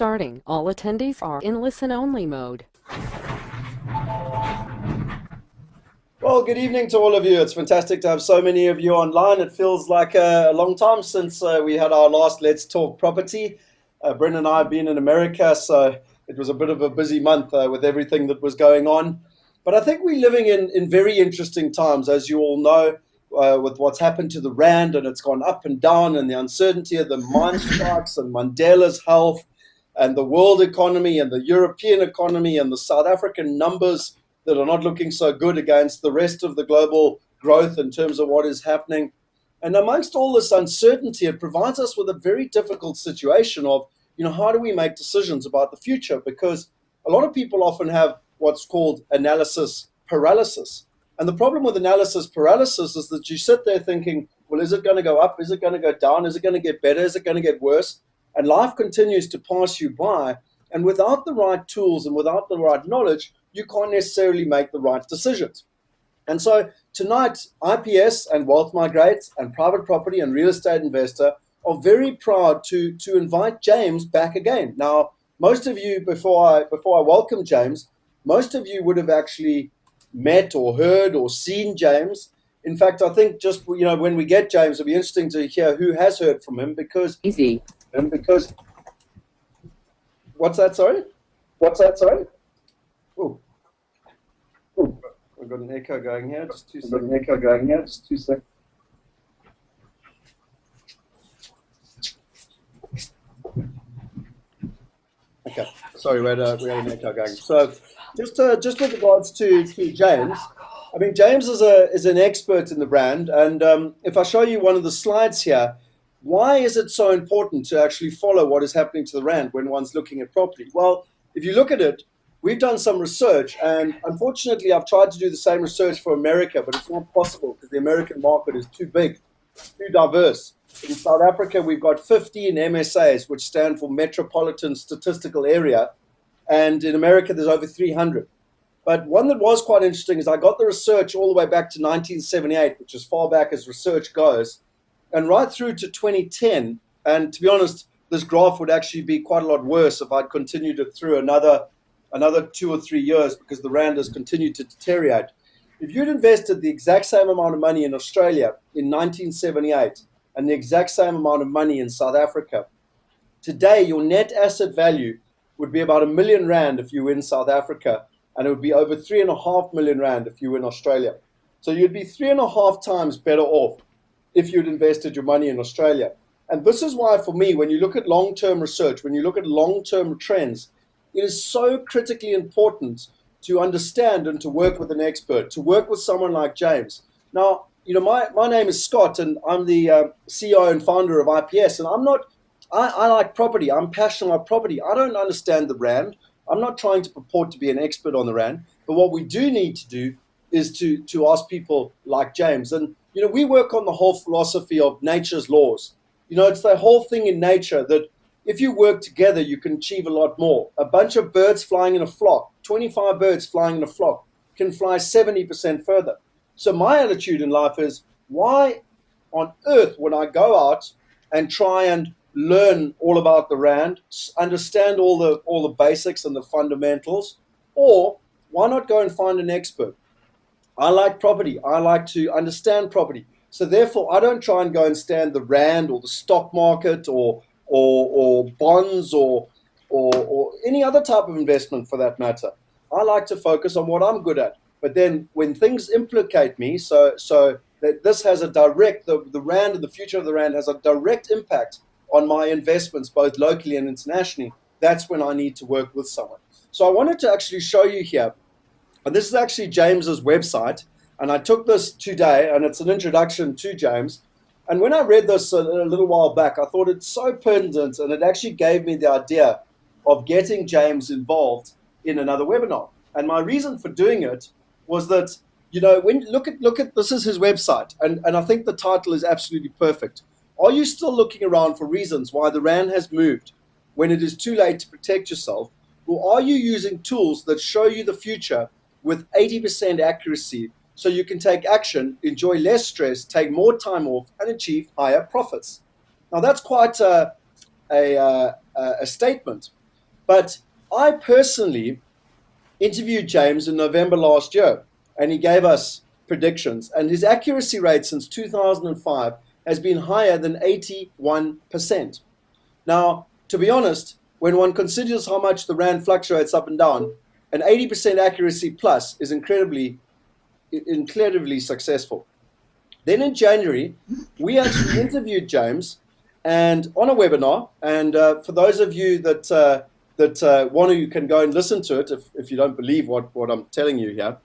starting. All attendees are in listen-only mode. Well, good evening to all of you. It's fantastic to have so many of you online. It feels like a long time since we had our last Let's Talk Property. Brendan and I have been in America, so it was a bit of a busy month with everything that was going on. But I think we're living in very interesting times, as you all know, with what's happened to the Rand, and it's gone up and down, and the uncertainty of the mine strikes and Mandela's health, and the world economy, and the European economy, and the South African numbers that are not looking so good against the rest of the global growth in terms of what is happening. And amongst all this uncertainty, it provides us with a very difficult situation of, how do we make decisions about the future? Because a lot of people often have what's called analysis paralysis. And the problem with analysis paralysis is that you sit there thinking, well, is it going to go up? Is it going to go down? Is it going to get better? Is it going to get worse? And life continues to pass you by. And without the right tools and without the right knowledge, you can't necessarily make the right decisions. And so tonight, IPS and Wealth Migrate and Private Property and Real Estate Investor are very proud to invite James back again. Now, most of you, before I welcome James, most of you would have actually met or heard or seen James. In fact, I think just when we get James, it'll be interesting to hear who has heard from him because what's that? Sorry. Oh, we've got an echo going here. Just 2 seconds. Okay, sorry, we had an echo going. So, just with regards to James, I mean, James is an expert in the brand, and if I show you one of the slides here, why is it so important to actually follow what is happening to the Rand when one's looking at property? Well, if you look at it, we've done some research, and unfortunately, I've tried to do the same research for America, but it's not possible because the American market is too big, too diverse. In South Africa, we've got 15 MSAs, which stand for Metropolitan Statistical Area, and in America, there's over 300. But one that was quite interesting is I got the research all the way back to 1978, which is as far back as research goes, and right through to 2010. And to be honest, this graph would actually be quite a lot worse if I'd continued it through another 2 or 3 years because the Rand has continued to deteriorate. If you'd invested the exact same amount of money in Australia in 1978 and the exact same amount of money in South Africa, today your net asset value would be about R1 million if you were in South Africa, and it would be over R3.5 million if you were in Australia. So you'd be 3.5 times better off if you'd invested your money in Australia. And this is why, for me, when you look at long-term research, when you look at long-term trends, it is so critically important to understand and to work with an expert, to work with someone like James. Now, my name is Scott, and I'm the CEO and founder of IPS, and I like property. I'm passionate about property. I don't understand the Rand. I'm not trying to purport to be an expert on the Rand, but what we do need to do is to ask people like James. And, we work on the whole philosophy of nature's laws. It's the whole thing in nature that if you work together, you can achieve a lot more. A bunch of birds flying in a flock, 25 birds flying in a flock, can fly 70% further. So my attitude in life is, why on earth would I go out and try and learn all about the Rand, understand all the basics and the fundamentals, or why not go and find an expert? I like property. I like to understand property. So therefore, I don't try and go and stand the Rand or the stock market or bonds or any other type of investment for that matter. I like to focus on what I'm good at. But then when things implicate me, so that this has a direct, the Rand and the future of the Rand has a direct impact on my investments, both locally and internationally, that's when I need to work with someone. So I wanted to actually show you here, and this is actually James's website, and I took this today, and it's an introduction to James. And when I read this a little while back, I thought it's so pertinent, and it actually gave me the idea of getting James involved in another webinar. And my reason for doing it was that, when look at this is his website, and I think the title is absolutely perfect. Are you still looking around for reasons why the Rand has moved when it is too late to protect yourself? Or are you using tools that show you the future with 80% accuracy so you can take action, enjoy less stress, take more time off, and achieve higher profits? Now, that's quite a statement. But I personally interviewed James in November last year, and he gave us predictions. And his accuracy rate since 2005 has been higher than 81%. Now, to be honest, when one considers how much the Rand fluctuates up and down, an 80% accuracy plus is incredibly successful. Then in January, we actually interviewed James and on a webinar. And for those of you that want to, you can go and listen to it if you don't believe what I'm telling you here.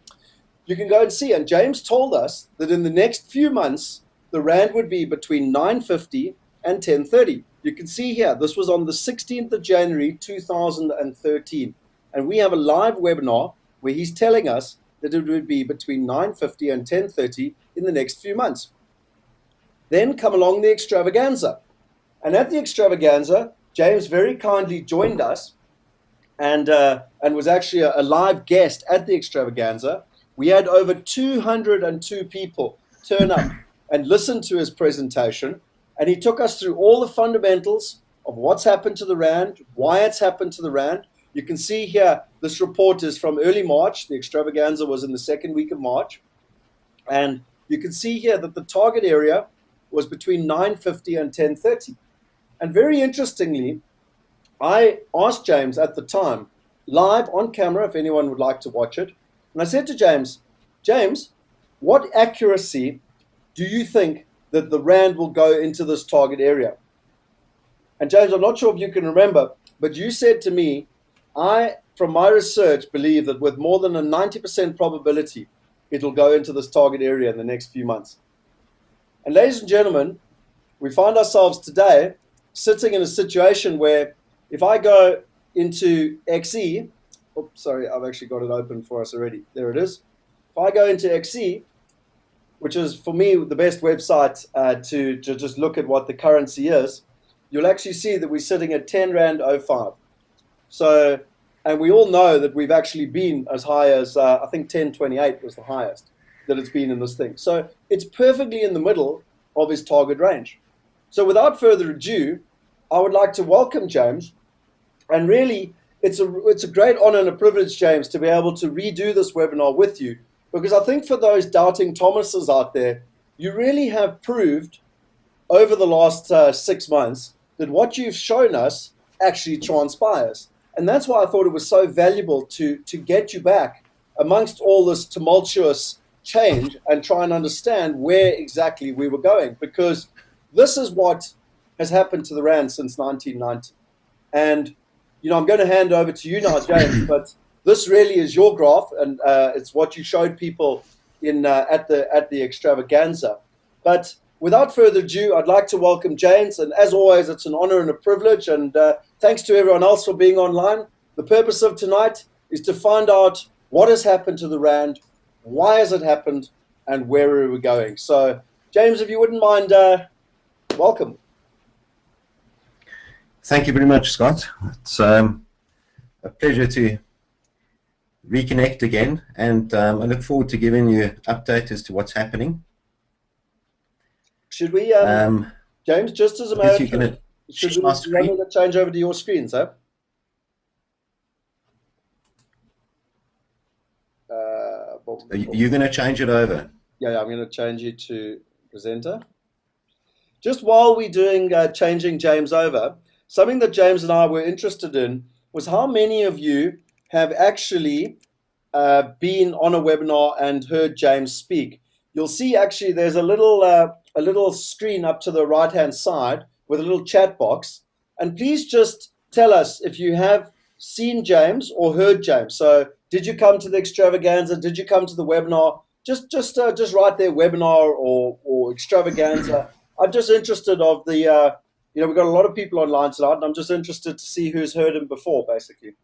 You can go and see. And James told us that in the next few months, the Rand would be between 9.50 and 10.30. You can see here, this was on the 16th of January, 2013. And we have a live webinar where he's telling us that it would be between 9.50 and 10.30 in the next few months. Then come along the extravaganza. And at the extravaganza, James very kindly joined us and was actually a live guest at the extravaganza. We had over 202 people turn up and listen to his presentation. And he took us through all the fundamentals of what's happened to the Rand, why it's happened to the Rand. You can see here, this report is from early March. The extravaganza was in the second week of March. And you can see here that the target area was between 9.50 and 10.30. And very interestingly, I asked James at the time, live on camera, if anyone would like to watch it. And I said to James, what accuracy do you think that the Rand will go into this target area? And James, I'm not sure if you can remember, but you said to me, I, from my research, believe that with more than a 90% probability, it'll go into this target area in the next few months. And ladies and gentlemen, we find ourselves today sitting in a situation where if I go into XE, oops, sorry, I've actually got it open for us already. There it is. If I go into XE, which is for me the best website to just look at what the currency is, you'll actually see that we're sitting at 10 Rand 05. So, and we all know that we've actually been as high as, I think 10.28 was the highest that it's been in this thing. So it's perfectly in the middle of his target range. So without further ado, I would like to welcome James. And really, it's a great honor and a privilege, James, to be able to redo this webinar with you. Because I think for those doubting Thomases out there, you really have proved over the last 6 months that what you've shown us actually transpires. And that's why I thought it was so valuable to get you back amongst all this tumultuous change and try and understand where exactly we were going. Because this is what has happened to the Rand since 1990. And, you know, I'm going to hand over to you now, James, but this really is your graph, and it's what you showed people in at the extravaganza. But without further ado, I'd like to welcome James, and as always, it's an honor and a privilege, and thanks to everyone else for being online. The purpose of tonight is to find out what has happened to the Rand, why has it happened, and where are we going. So, James, if you wouldn't mind, welcome. Thank you very much, Scott. It's a pleasure to reconnect again, and I look forward to giving you an update as to what's happening. Should we, James, just as a matter of should we change over to your screen, sir? You're going to change it over? Yeah, I'm going to change you to presenter. Just while we're doing changing James over, something that James and I were interested in was how many of you have actually been on a webinar and heard James speak. You'll see actually there's a little screen up to the right-hand side with a little chat box. And please just tell us if you have seen James or heard James. So did you come to the extravaganza? Did you come to the webinar? Just write there webinar or extravaganza. I'm just interested of the, you know, we've got a lot of people online tonight, and I'm just interested to see who's heard him before, basically.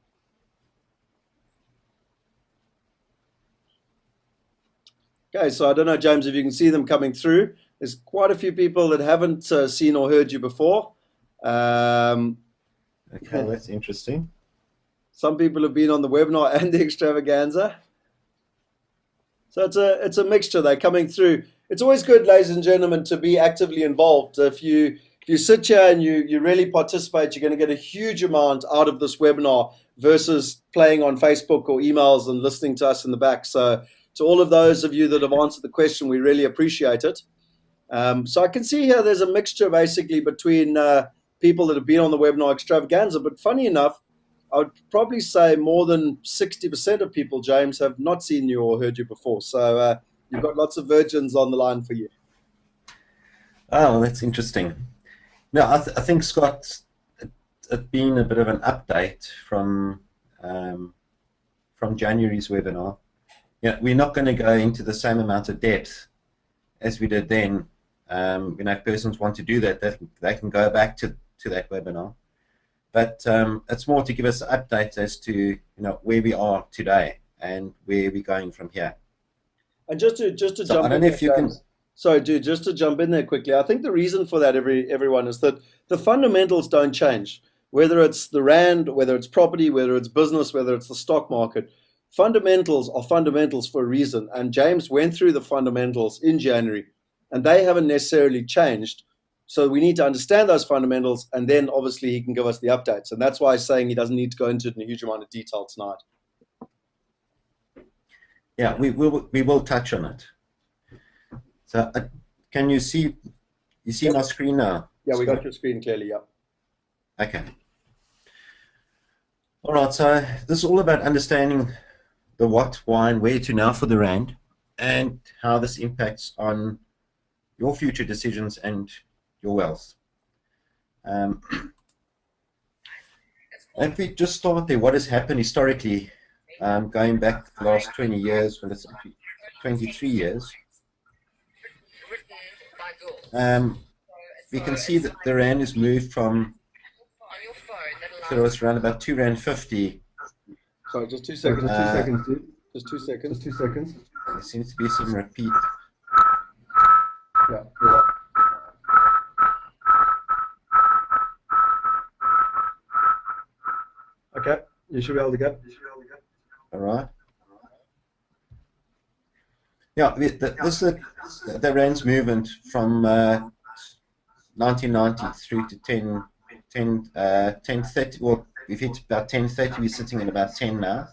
Okay, so I don't know, James, if you can see them coming through. There's quite a few people that haven't seen or heard you before. Okay, that's interesting. Some people have been on the webinar and the extravaganza. So it's a mixture. They're coming through. It's always good, ladies and gentlemen, to be actively involved. If you if you sit here and you really participate, you're going to get a huge amount out of this webinar versus playing on Facebook or emails and listening to us in the back. So to all of those of you that have answered the question, we really appreciate it. So I can see here there's a mixture basically between people that have been on the webinar extravaganza, but funny enough, I would probably say more than 60% of people, James, have not seen you or heard you before. So you've got lots of virgins on the line for you. Oh, that's interesting. No, I think, Scott, it's been a bit of an update from January's webinar. Yeah, we're not going to go into the same amount of depth as we did then. If persons want to do that, they can go back to that webinar. But it's more to give us updates as to where we are today and where we're going from here. And just to So jump I don't in know there, if you can. Sorry, dude, just to jump in there quickly. I think the reason for that, everyone, is that the fundamentals don't change. Whether it's the rand, whether it's property, whether it's business, whether it's the stock market, fundamentals are fundamentals for a reason. And James went through the fundamentals in January, and they haven't necessarily changed. So we need to understand those fundamentals, and then obviously he can give us the updates. And that's why I'm saying he doesn't need to go into it in a huge amount of detail tonight. Yeah, we will touch on it. So can you see my screen now? Yeah, we got your screen clearly. Yeah. Okay. All right. So this is all about understanding the what, why, and where to now for the rand, and how this impacts on your future decisions and your wealth. If we just start there, what has happened historically, going back the last 20 years, well, it's actually 23 years, we can see that the rand has moved from, so it was around about £2.50. Sorry, just 2 seconds. 2 seconds, dude. Just 2 seconds. Just 2 seconds. There seems to be some repeat. Yeah. Okay, you should be able to go. All right. Yeah, this is the rand's movement from 1990 through to 1030. Well, we've hit about 1030. We're sitting at about 10 now.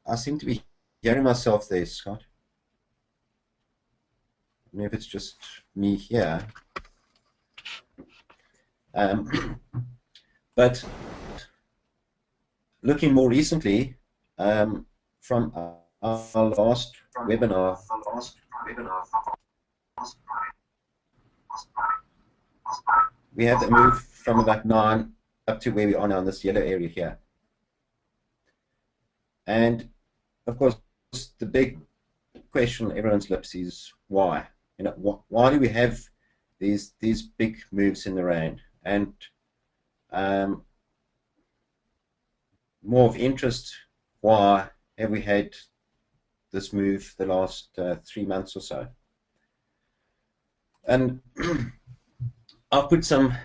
I seem to be hearing myself there, Scott. I don't know if it's just me here. But looking more recently, from our last webinar, we have the move from about 9 up to where we are now in this yellow area here. And of course, the big question on everyone's lips is why? Why do we have these big moves in the rand? And more of interest, why have we had this move the last 3 months or so? And I'll put some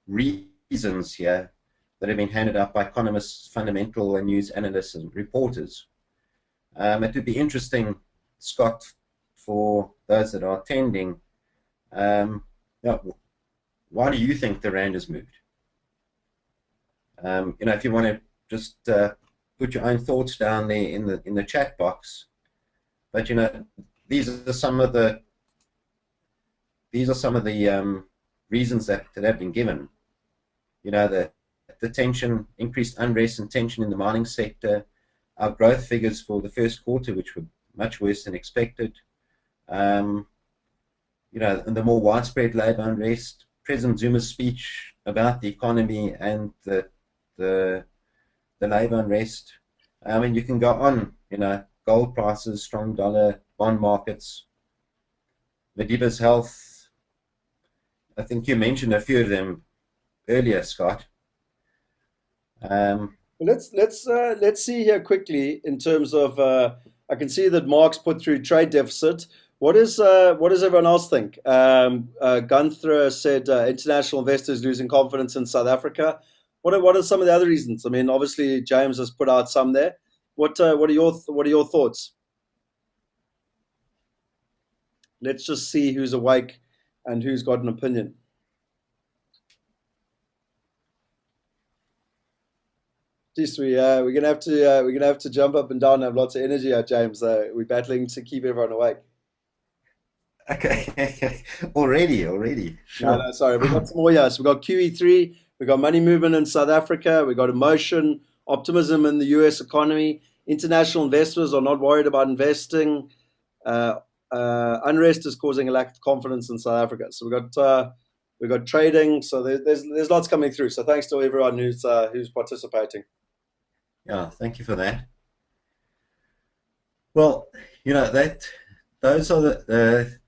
reasons here that have been handed out by economists, fundamental and news analysts and reporters. It would be interesting, Scott, for those that are attending, why do you think the rand has moved? If you want to just put your own thoughts down there in the chat box. But these are some of the reasons that have been given. The tension, increased unrest and tension in the mining sector, our growth figures for the first quarter, which were much worse than expected. And the more widespread labor unrest, President Zuma's speech about the economy and the labor unrest. I mean, you can go on. Gold prices, strong dollar, bond markets, Madiba's health. I think you mentioned a few of them earlier, Scott. Let's see here quickly in terms of. I can see that Mark's put through trade deficit. What does everyone else think? Gunther said international investors losing confidence in South Africa. What are some of the other reasons? I mean, obviously James has put out some there. What are your thoughts? let's just see who's awake and who's got an opinion. Jeez, we're gonna have to jump up and down and have lots of energy, James. We're battling to keep everyone awake. Okay, already, sure. No, sorry, we got some more. Yes, we got QE3. We got money movement in South Africa. We got emotion, optimism in the US economy. International investors are not worried about investing. Unrest is causing a lack of confidence in South Africa. So we got trading. So there's lots coming through. So thanks to everyone who's participating. Yeah, thank you for that. Well, those are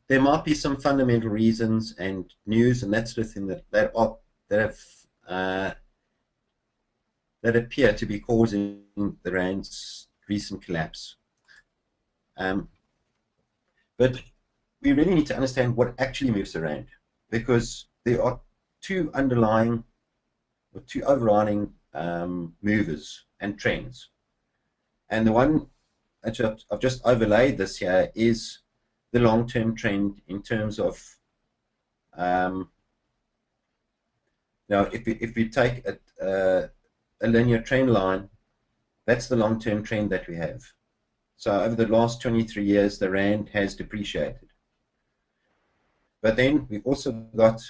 there might be some fundamental reasons and news and that sort of thing that appear to be causing the rand's recent collapse. But we really need to understand what actually moves the rand, because there are two overriding movers and trends. And the one actually I've just overlaid this here is the long-term trend in terms of now if we take a linear trend line, that's the long-term trend that we have. So over the last 23 years, the rand has depreciated. But then we've also got,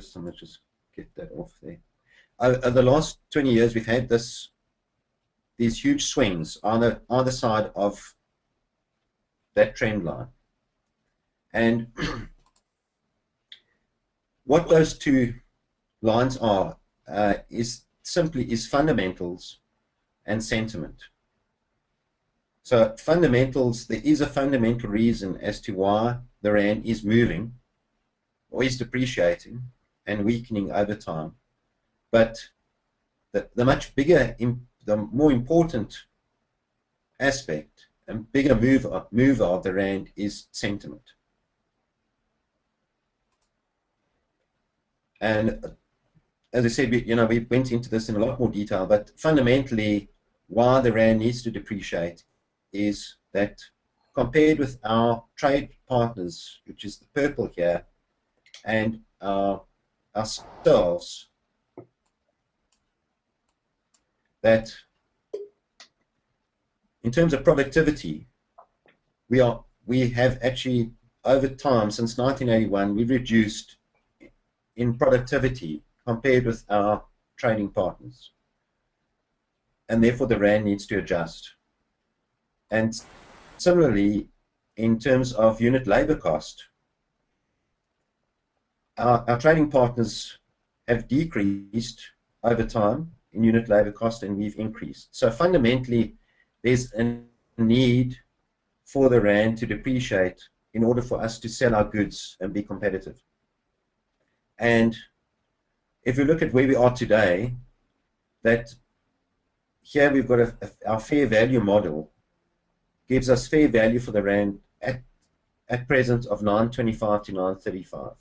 someone just get that off there. Over the last 20 years, we've had these huge swings on either side of that trend line. And what those two lines are is fundamentals and sentiment. So fundamentals, there is a fundamental reason as to why the rand is moving or is depreciating and weakening over time. But the much bigger, the more important aspect and bigger mover of the rand is sentiment. And as I said, we went into this in a lot more detail, but fundamentally, why the rand needs to depreciate is that compared with our trade partners, which is the purple here, and ourselves, that in terms of productivity, we have actually over time since 1981 we've reduced in productivity compared with our trading partners, and therefore the rand needs to adjust. And similarly, in terms of unit labor cost, our trading partners have decreased over time in unit labor cost, and we've increased. So fundamentally, there's a need for the rand to depreciate in order for us to sell our goods and be competitive. And if we look at where we are today, that here we've got our fair value model gives us fair value for the rand at present of 9.25 to 9.35.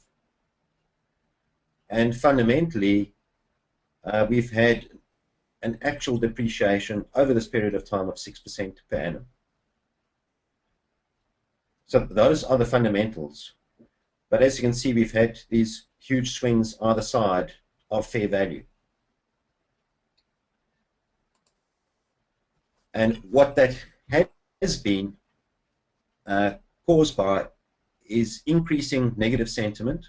And fundamentally, we've had an actual depreciation over this period of time of 6% per annum. So those are the fundamentals. But as you can see, we've had these huge swings either side of fair value. And what that has been caused by is increasing negative sentiment,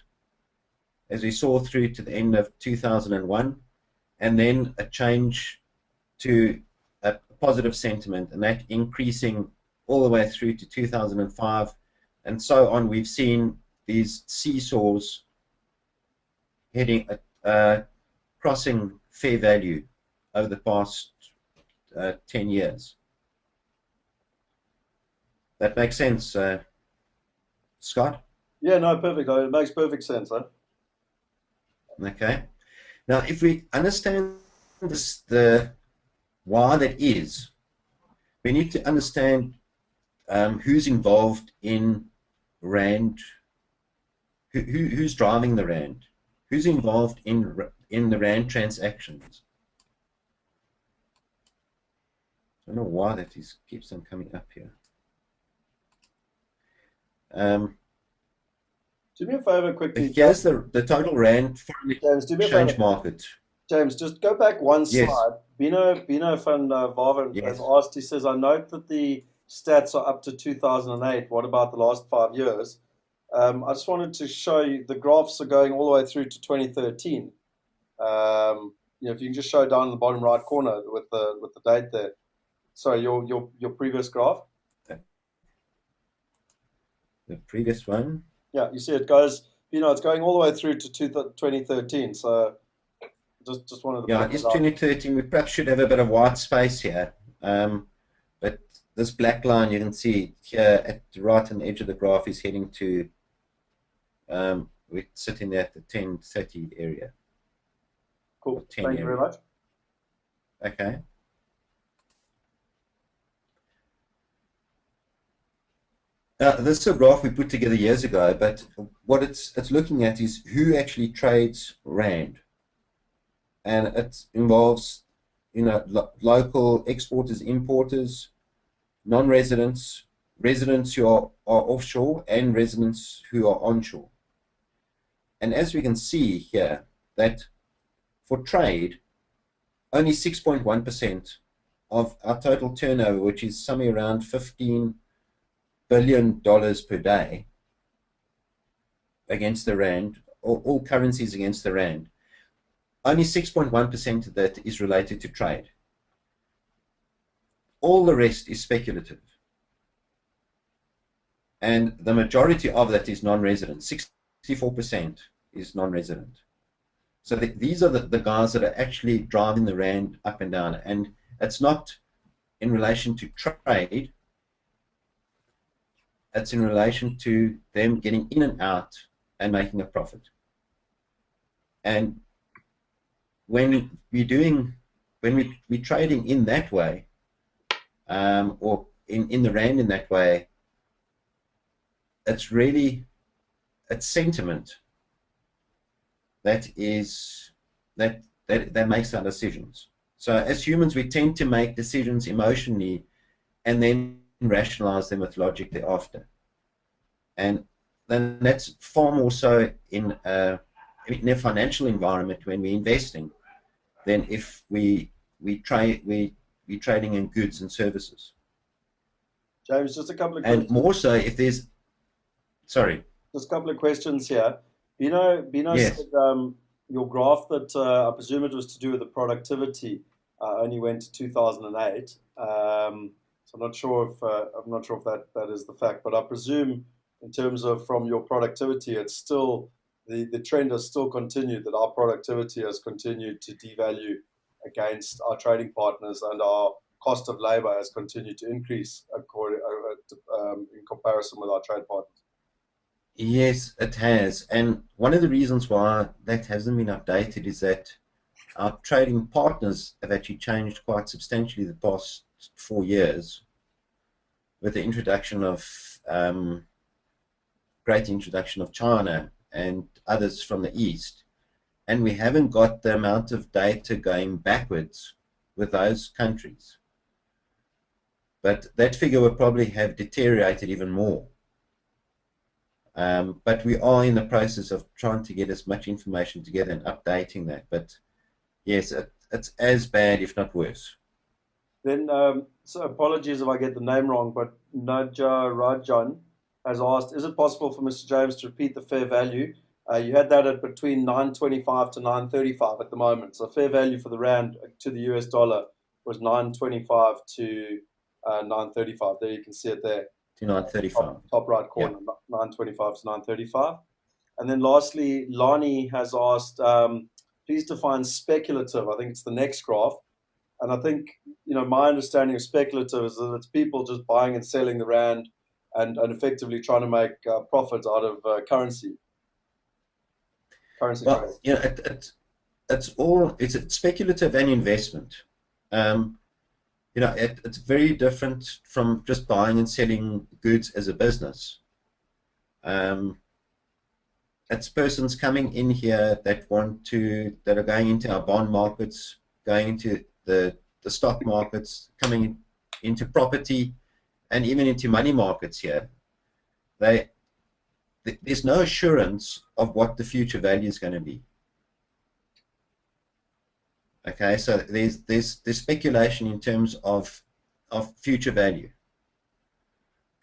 as we saw through to the end of 2001, and then a change to a positive sentiment, and that increasing all the way through to 2005, and so on. We've seen these seesaws heading crossing fair value over the past 10 years. That makes sense, Scott? Yeah, no, perfect. It makes perfect sense, huh? Okay. Now, if we understand why that is, we need to understand who's involved in rand, who's driving the rand, who's involved in the rand transactions. I don't know why that keeps on coming up here. Do me a favor quickly, Here's the total rand foreign James. Do me a exchange favor, market. James. Just go back one Yes, slide. Bino van Waven has yes. asked. He says, "I note that the stats are up to 2008. What about the last 5 years?" I just wanted to show you the graphs are going all the way through to 2013. If you can just show down in the bottom right corner with the date there. Sorry, your previous graph. The previous one. Yeah, you see it goes. It's going all the way through to 2013. So just wanted to Yeah, point it is that out. 2013. We perhaps should have a bit of white space here. But this black line you can see here at the right on the edge of the graph is heading to, we're sitting there at the 1030 area. Cool. 10 Thank you very area. much. Okay. This is a graph we put together years ago, but what it's looking at is who actually trades rand, and it involves local exporters, importers, non-residents, residents who are offshore, and residents who are onshore. And as we can see here, that for trade, only 6.1% of our total turnover, which is somewhere around $15 billion per day against the rand, or all currencies against the rand, only 6.1% of that is related to trade. All the rest is speculative. And the majority of that is non-resident. 64% is non-resident. So these are the guys that are actually driving the rand up and down. And it's not in relation to trade. It's in relation to them getting in and out and making a profit. And when we're trading in that way, or in the rand in that way, it's sentiment that makes our decisions. So as humans, we tend to make decisions emotionally and then rationalize them with logic thereafter. And then that's far more so in a financial environment when we're investing than if we're trading in goods and services. James, just a couple of And more so if there's, sorry. Just a couple of questions here. Bino Yes. said your graph that I presume it was to do with the productivity only went to 2008. So I'm not sure if that is the fact, but I presume in terms of from your productivity, it's still the trend has still continued, that our productivity has continued to devalue against our trading partners, and our cost of labor has continued to increase in comparison with our trade partners. Yes, it has. And one of the reasons why that hasn't been updated is that our trading partners have actually changed quite substantially the past 4 years with the introduction of great introduction of China and others from the East. And we haven't got the amount of data going backwards with those countries. But that figure will probably have deteriorated even more. But we are in the process of trying to get as much information together and updating that. But yes, it's as bad, if not worse. Then, so apologies if I get the name wrong, but Naja Rajan has asked, is it possible for Mr. James to repeat the fair value? You had that at between 925 to 935 at the moment. So fair value for the rand to the US dollar was 925 to 935. There you can see it there. To 935. Top right corner, yeah. 925 to 935. And then lastly, Lani has asked, please define speculative. I think it's the next graph. And I think, my understanding of speculative is that it's people just buying and selling the rand and effectively trying to make profits out of currency. Well, it's speculative and investment. It's very different from just buying and selling goods as a business. It's persons coming in here that are going into our bond markets, going into the stock markets, coming into property, and even into money markets here. there's no assurance of what the future value is going to be. Okay, so there's speculation in terms of future value,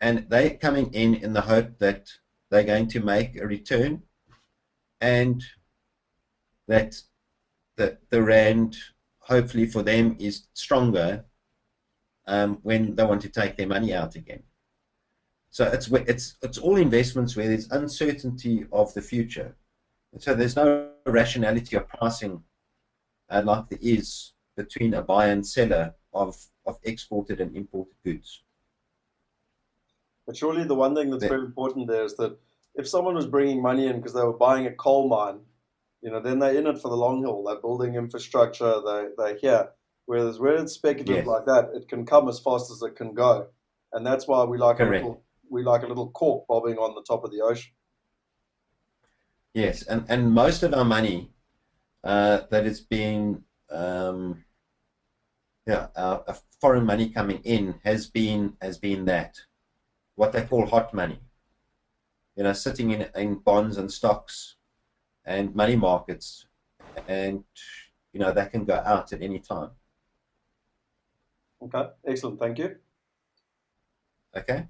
and they're coming in the hope that they're going to make a return, and that the rand, hopefully for them, is stronger when they want to take their money out again. So it's all investments where there's uncertainty of the future, and so there's no rationality of pricing like there is between a buyer and seller of exported and imported goods. But surely the one thing that's very important there is that if someone was bringing money in because they were buying a coal mine, then they're in it for the long haul. They're building infrastructure. They're here. Whereas where it's speculative like that, it can come as fast as it can go, and that's why we like a little cork bobbing on the top of the ocean. Yes, and most of our money that is being our foreign money coming in has been that what they call hot money, sitting in bonds and stocks and money markets, and that can go out at any time. Okay, excellent, thank you. Okay.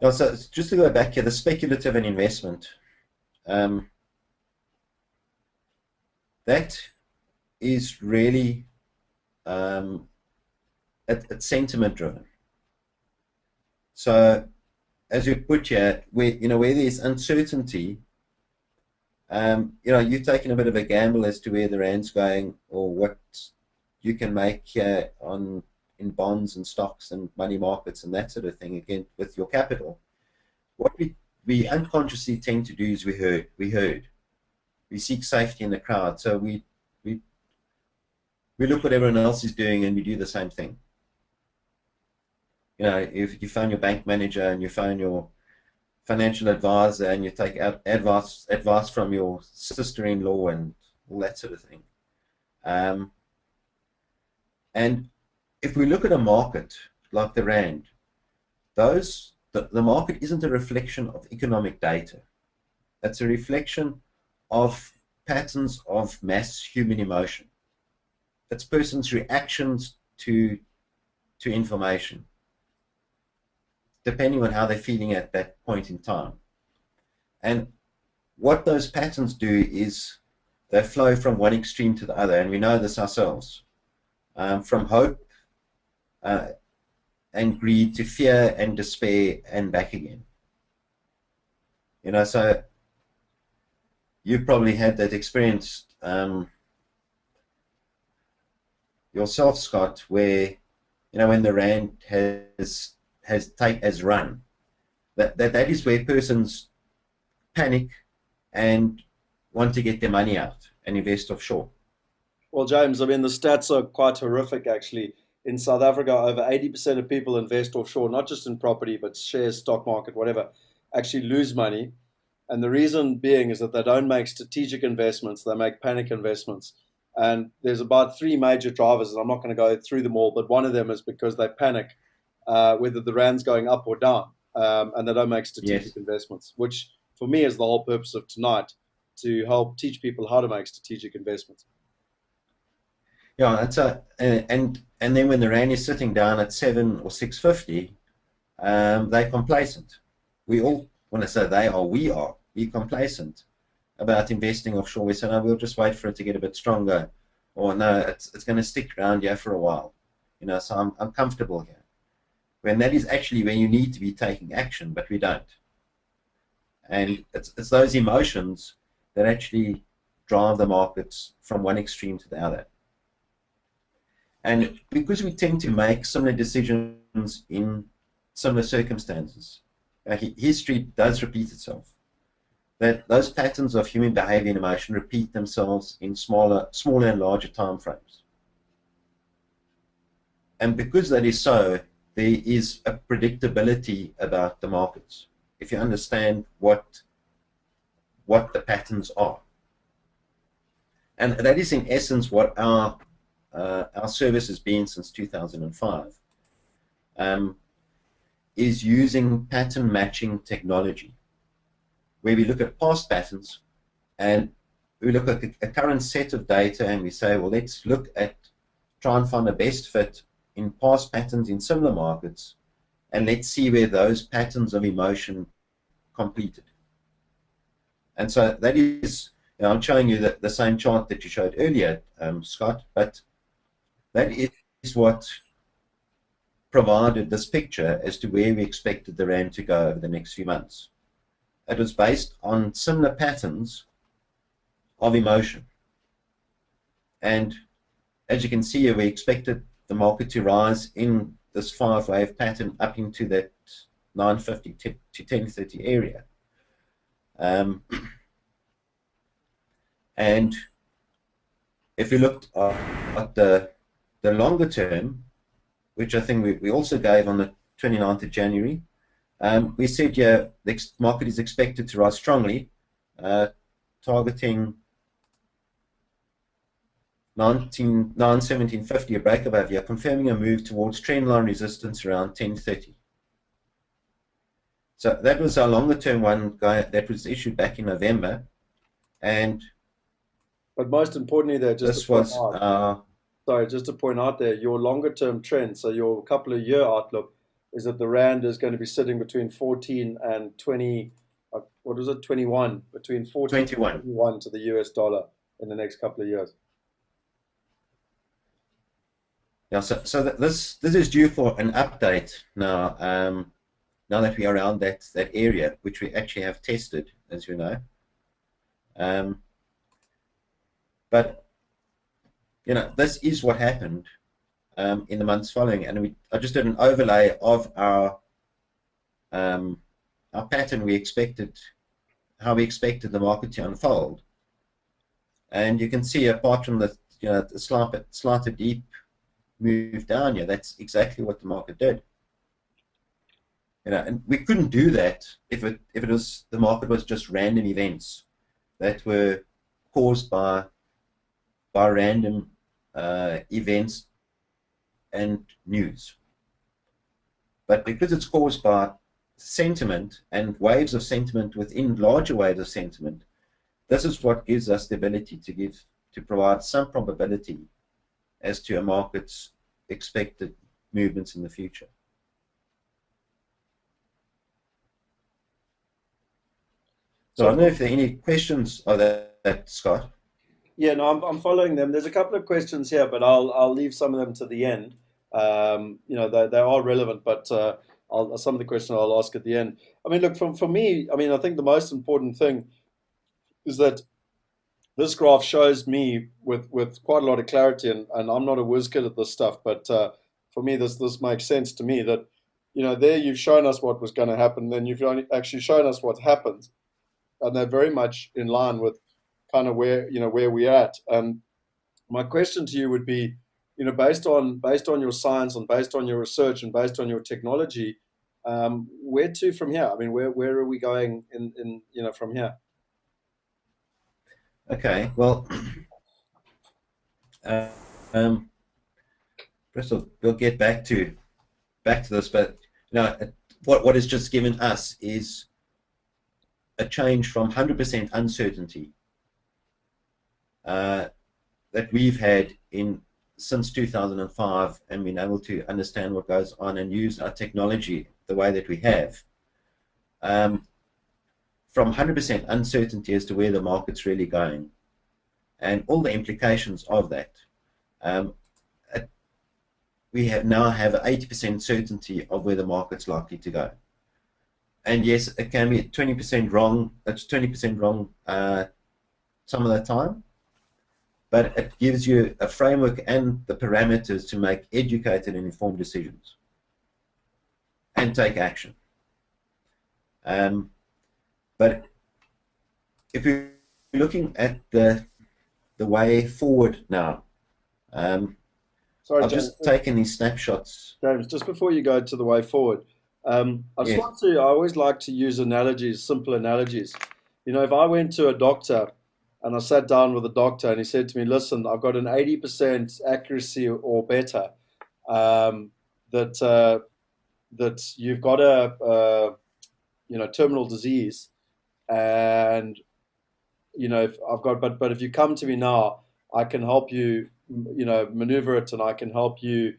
So just to go back here, the speculative and investment, that is really it's sentiment driven. So as you put here, where there's uncertainty, you're taking a bit of a gamble as to where the rand's going or what you can make here in bonds and stocks and money markets and that sort of thing, again, with your capital. What we unconsciously tend to do is we herd. We seek safety in the crowd. So we look what everyone else is doing and we do the same thing. If you phone your bank manager and you phone your financial advisor and you take advice from your sister-in-law and all that sort of thing. And if we look at a market like the rand, the market isn't a reflection of economic data. It's a reflection of patterns of mass human emotion. It's persons' reactions to information, depending on how they're feeling at that point in time. And what those patterns do is they flow from one extreme to the other, and we know this ourselves, from hope and greed to fear and despair and back again. So you've probably had that experience yourself, Scott, where when the rand has run, that is where persons panic and want to get their money out and invest offshore. Well, James, I mean, the stats are quite horrific, actually. In South Africa, over 80% of people invest offshore, not just in property, but shares, stock market, whatever, actually lose money. And the reason being is that they don't make strategic investments, they make panic investments. And there's about three major drivers, and I'm not going to go through them all, but one of them is because they panic whether the rand's going up or down, and they don't make strategic investments, which for me is the whole purpose of tonight, to help teach people how to make strategic investments. Yeah, that's and then when the rand is sitting down at 7 or 6.50, they're complacent. We all, when I say they are, we're complacent about investing offshore. We say, no, we'll just wait for it to get a bit stronger, or no, it's going to stick around here for a while. So I'm comfortable here. When that is actually when you need to be taking action, but we don't. And it's those emotions that actually drive the markets from one extreme to the other. And because we tend to make similar decisions in similar circumstances, history does repeat itself. That those patterns of human behavior and emotion repeat themselves in smaller and larger time frames. And because that is so, there is a predictability about the markets, if you understand what the patterns are. And that is in essence what our service has been since 2005. is using pattern matching technology, where we look at past patterns and we look at a current set of data and we say, well, let's try and find the best fit in past patterns in similar markets, and let's see where those patterns of emotion completed. And so that is, I'm showing you the same chart that you showed earlier, Scott, but that is what provided this picture as to where we expected the rand to go over the next few months. It was based on similar patterns of emotion. And as you can see here, we expected the market to rise in this 5-wave pattern up into that 950 to 1030 area. And if you looked at the longer term, which I think we also gave on the 29th of January, we said, yeah, the market is expected to rise strongly, targeting 1750, a break above here, confirming a move towards trendline resistance around 1030. So that was our longer term one that was issued back in November. But most importantly there, just to point out there, your longer term trend, so your couple of year outlook, is that the rand is going to be sitting between 14 and 20, what was it, 21, between 14 and 21 to the US dollar in the next couple of years. Yeah, so this is due for an update now. Now that we are around that area, which we actually have tested, as you know. But this is what happened in the months following, and I just did an overlay of our pattern. How we expected the market to unfold, and you can see apart from the slight deep move down here, that's exactly what the market did. And we couldn't do that if the market was just random events that were caused by random events and news. But because it's caused by sentiment and waves of sentiment within larger waves of sentiment, this is what gives us the ability to provide some probability as to a market's expected movements in the future. So I don't know if there are any questions of that, Scott. Yeah, no, I'm following them. There's a couple of questions here, but I'll leave some of them to the end. They are relevant, but some of the questions I'll ask at the end. I mean, look, for me, I mean, I think the most important thing is that this graph shows me with quite a lot of clarity, and I'm not a whiz kid at this stuff, but for me, this makes sense to me that, there you've shown us what was going to happen, then you've actually shown us what happened, and they're very much in line with kind of where we're at. And my question to you would be, based on your science and based on your research and based on your technology, where to from here? I mean, where are we going in from here? Okay, well, first of all, we'll get back to this, but what is just given us is a change from 100% uncertainty that we've had since 2005 and been able to understand what goes on and use our technology the way that we have. From 100% uncertainty as to where the market's really going and all the implications of that. We now have 80% certainty of where the market's likely to go. And yes, it can be 20% wrong. It's 20% wrong some of the time, but it gives you a framework and the parameters to make educated and informed decisions and take action. But if you're looking at the way forward now, Sorry, I've just taken these snapshots. James, just before you go to the way forward, I always like to use analogies, simple analogies. If I went to a doctor and I sat down with a doctor and he said to me, listen, I've got an 80% accuracy or better, that that you've got a terminal disease, and if I've got, but if you come to me now, I can help you, maneuver it, and I can help you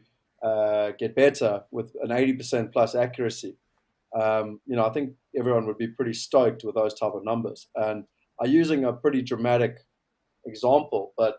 get better with an 80% plus accuracy. I think everyone would be pretty stoked with those type of numbers. And I'm using a pretty dramatic example, but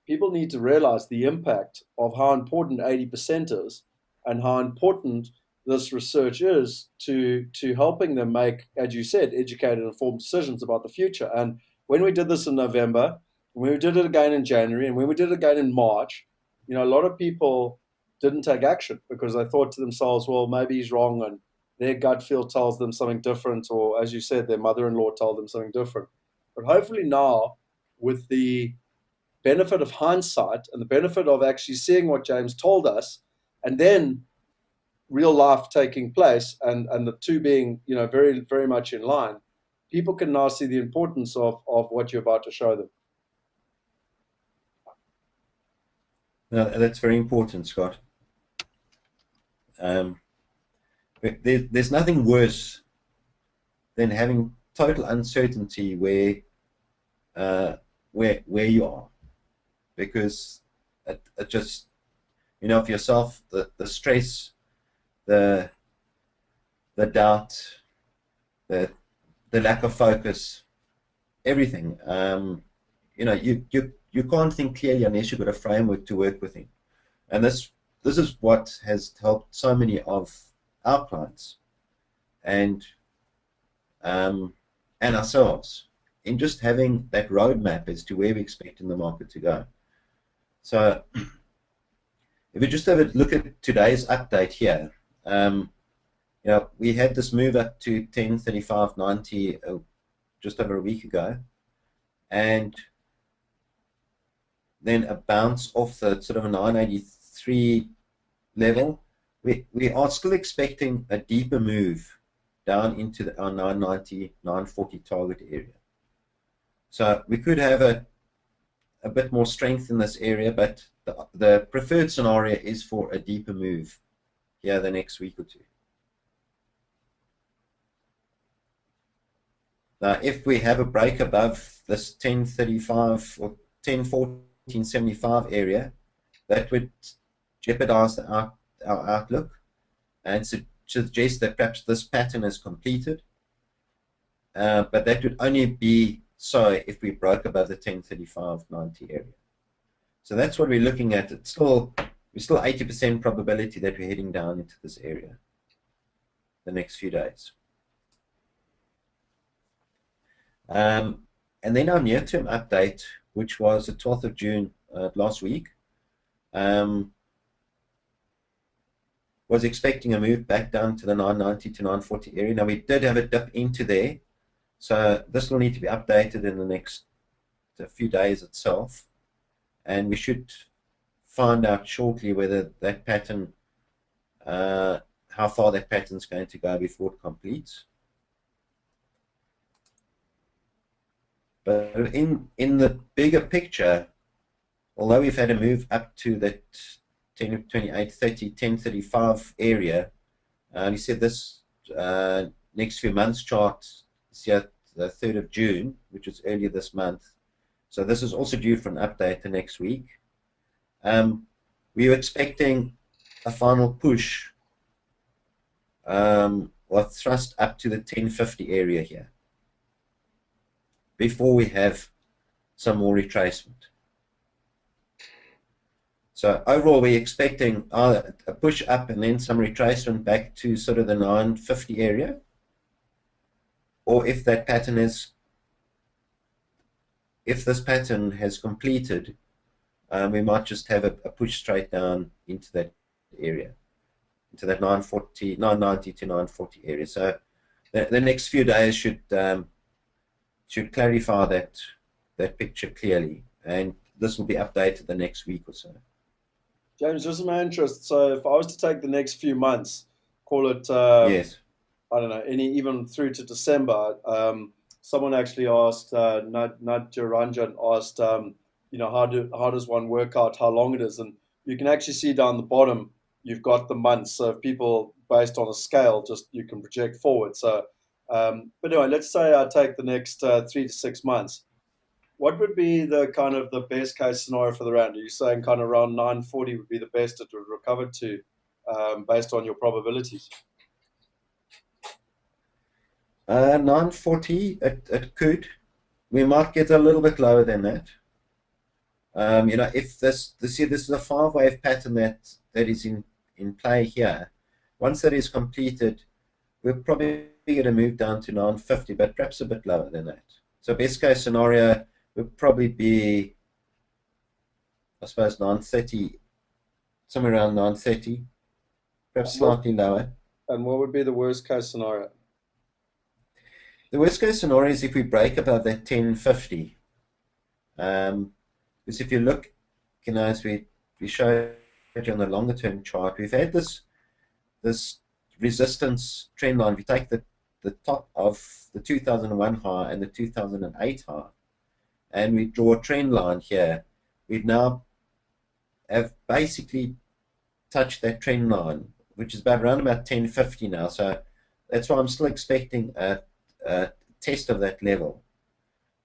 people need to realize the impact of how important 80% is, and how important this research is to helping them make, as you said, educated, informed decisions about the future. And when we did this in November, when we did it again in January, and when we did it again in March, a lot of people didn't take action because they thought to themselves, well, maybe he's wrong, and their gut feel tells them something different, or as you said, their mother-in-law told them something different. But hopefully now, with the benefit of hindsight and the benefit of actually seeing what James told us, and then real life taking place, and the two being, very, very much in line, people can now see the importance of what you're about to show them. No, that's very important, Scott. There's nothing worse than having total uncertainty where you are, because it just, for yourself, the stress, the doubt, the lack of focus, everything. You can't think clearly unless you've got a framework to work within, and this is what has helped so many of our clients and ourselves in just having that roadmap as to where we're expecting the market to go. So if we just have a look at today's update here, we had this move up to 1035.90 just over a week ago, and then a bounce off the sort of a 983 level. We are still expecting a deeper move down into our 990, 940 target area. So we could have a bit more strength in this area, but the preferred scenario is for a deeper move here the next week or two. Now, if we have a break above this 1035 or 1014.75 area, that would jeopardize our outlook and suggest that perhaps this pattern is completed. But that would only be so if we broke above the 1035.90 area. So that's what we're looking at. We're still 80% probability that we're heading down into this area the next few days. And then our near-term update, which was the 12th of June last week, was expecting a move back down to the 990 to 940 area. Now, we did have a dip into there, so this will need to be updated in the next few days itself, and we should find out shortly whether that pattern, how far that pattern is going to go before it completes. But in the bigger picture, although we've had a move up to that 1028, 30, 1035 area, you said this next few months chart is here the 3rd of June, which is earlier this month. So this is also due for an update the next week. We were expecting a final push or thrust up to the 1050 area here before we have some more retracement. So overall, we're expecting a push up and then some retracement back to sort of the 950 area. Or if that pattern if this pattern has completed, we might just have a push straight down into that area, into that 990 to 940 area. So the next few days should clarify that picture clearly, and this will be updated the next week or so. James, just in my interest, so if I was to take the next few months, call it, yes, I don't know, even through to December, someone actually asked, Natjaranjan asked, how does one work out how long it is? And you can actually see down the bottom, you've got the months. So if people based on a scale, just you can project forward. So, but anyway, let's say I take the next 3 to 6 months. What would be the kind of the best case scenario for the rand? Are you saying kind of around 940 would be the best it would recover to, based on your probabilities? 940, it could. We might get a little bit lower than that. If this is a 5-wave pattern that is in play here. Once that is completed, we're probably going to move down to 950, but perhaps a bit lower than that. So best case scenario would probably be, I suppose, 930, somewhere around 930, perhaps slightly lower. And what would be the worst case scenario? The worst case scenario is if we break above that 1050. Because if you look, as we showed you on the longer term chart, we've had this resistance trend line. If you take the top of the 2001 high and the 2008 high, and we draw a trend line here, we now have basically touched that trend line, which is around about 1050 now. So that's why I'm still expecting a test of that level.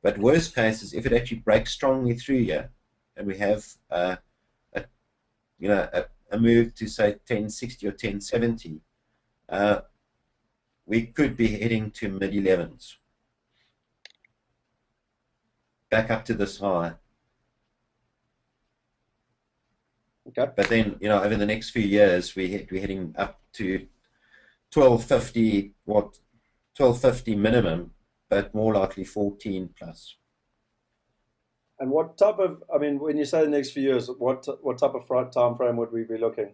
But worst case is if it actually breaks strongly through here, and we have a move to say 1060 or 1070, we could be heading to mid-11s, back up to this high. Okay. But then, over the next few years, we're heading up to 1250 minimum, but more likely 14 plus. And what type of, when you say the next few years, what type of time frame would we be looking?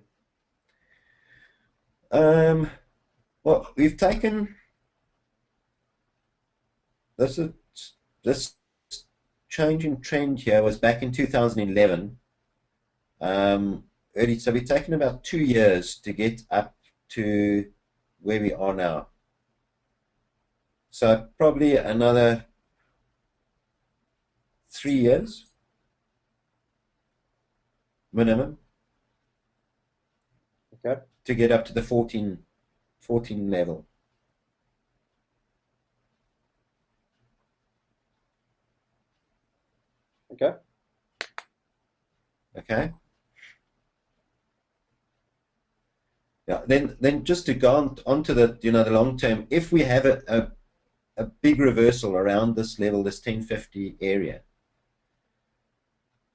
Well, we've taken this change in trend here was back in 2011. So we've taken about 2 years to get up to where we are now. So probably another 3 years minimum. Okay. To get up to the 14 level. Okay. Okay. Yeah. Then just to go on to the the long term, if we have a big reversal around this level, this 1050 area,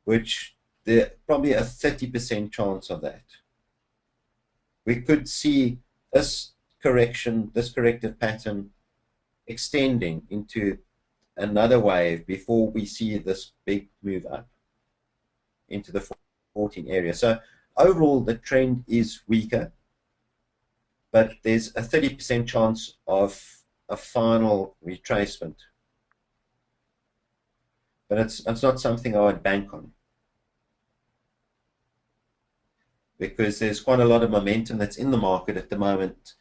which there's probably a 30% chance of that. We could see this corrective pattern extending into another wave before we see this big move up into the 14 area. So overall, the trend is weaker, but there's a 30% chance of a final retracement. But it's not something I would bank on, because there's quite a lot of momentum that's in the market at the moment,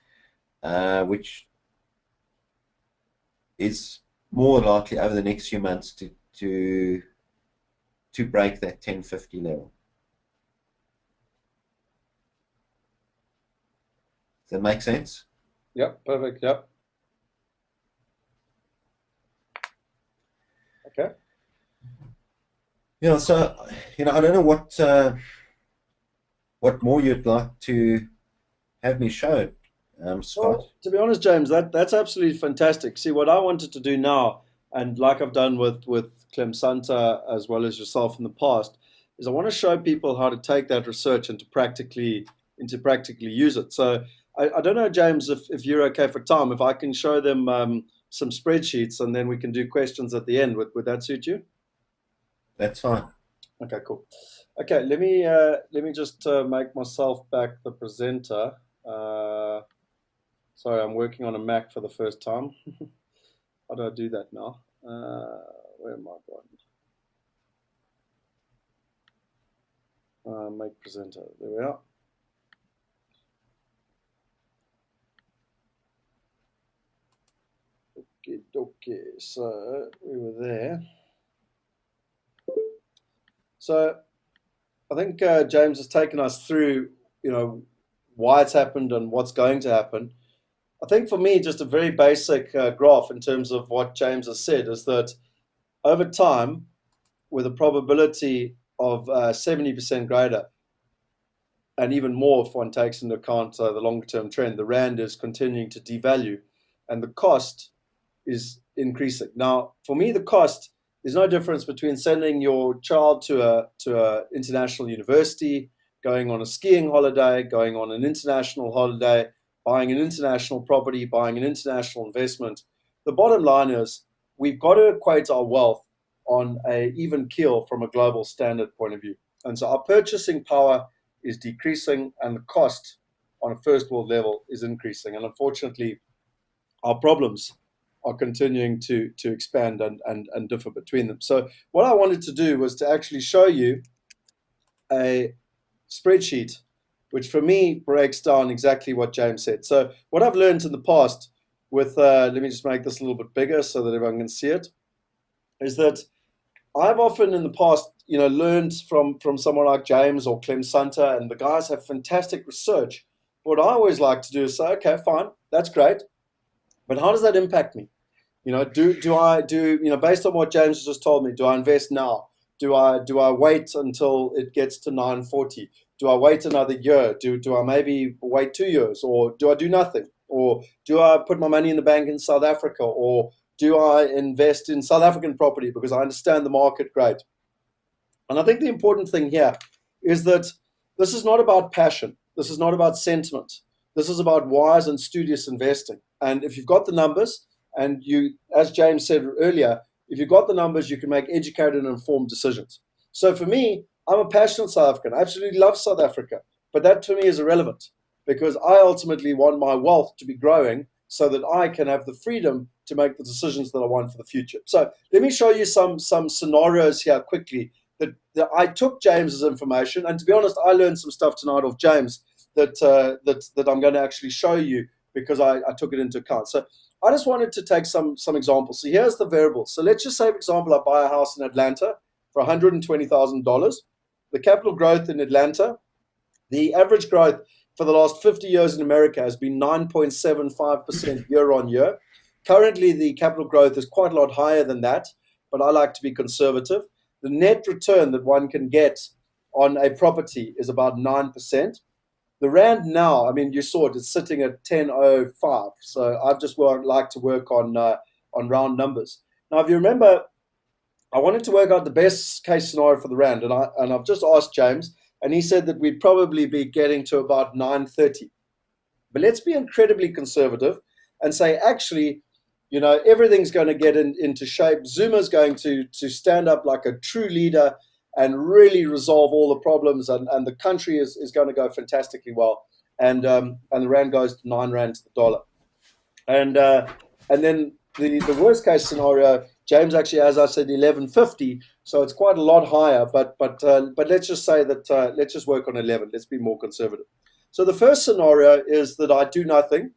which is more likely over the next few months to break that 1050 level. Does that make sense? Yep, perfect. Yep. Okay. So I don't know what more you'd like to have me show, Scott. Well, to be honest, James, that's absolutely fantastic. See, what I wanted to do now, and like I've done with Clem Santa as well as yourself in the past, is I want to show people how to take that research and to practically use it. So I don't know, James, if you're okay for time, if I can show them some spreadsheets and then we can do questions at the end. Would that suit you? That's fine. Okay, cool. Okay, let me just make myself back the presenter. Sorry, I'm working on a Mac for the first time. How do I do that now? Where am I going? Make presenter. There we are. Okay. So we were there. So I think James has taken us through, why it's happened and what's going to happen. I think for me, just a very basic graph in terms of what James has said is that over time, with a probability of 70% greater, and even more if one takes into account the longer term trend, the rand is continuing to devalue and the cost is increasing. Now, for me, the cost, there's no difference between sending your child to a international university, going on a skiing holiday, going on an international holiday, buying an international property, buying an international investment. The bottom line is we've got to equate our wealth on a even keel from a global standard point of view. And so our purchasing power is decreasing and the cost on a first world level is increasing. And unfortunately, our problems are continuing to expand and differ between them. So what I wanted to do was to actually show you a spreadsheet, which for me breaks down exactly what James said. So what I've learned in the past with, let me just make this a little bit bigger so that everyone can see it, is that I've often in the past, learned from someone like James or Clem Sunter, and the guys have fantastic research. What I always like to do is say, okay, fine, that's great, but how does that impact me? Based on what James just told me, do I invest now? Do I wait until it gets to 940? Do I wait another year? Do I maybe wait 2 years, or do I do nothing? Or do I put my money in the bank in South Africa, or do I invest in South African property because I understand the market great? And I think the important thing here is that this is not about passion. This is not about sentiment. This is about wise and studious investing. And if you've got the numbers, and you, as James said earlier, if you've got the numbers, you can make educated and informed decisions. So for me, I'm a passionate South African. I absolutely love South Africa. But that to me is irrelevant because I ultimately want my wealth to be growing so that I can have the freedom to make the decisions that I want for the future. So let me show you some scenarios here quickly that I took James's information, and to be honest, I learned some stuff tonight off James that I'm going to actually show you because I took it into account. So I just wanted to take some examples. So here's the variables. So let's just say, for example, I buy a house in Atlanta for $120,000. The capital growth in Atlanta, the average growth for the last 50 years in America has been 9.75% year on year. Currently, the capital growth is quite a lot higher than that, but I like to be conservative. The net return that one can get on a property is about 9%. The rand now, I mean, you saw it, it's sitting at 10.05. So I've just like to work on round numbers. Now, if you remember, I wanted to work out the best case scenario for the rand, and I've just asked James, and he said that we'd probably be getting to about 930. But let's be incredibly conservative and say, actually, everything's going to get into shape. Zuma's going to stand up like a true leader and really resolve all the problems, and the country is going to go fantastically well. And the rand goes to 9 rand to the dollar. And then the worst case scenario, James actually, as I said, 1150, so it's quite a lot higher. But let's just say that let's just work on 11. Let's be more conservative. So the first scenario is that I do nothing,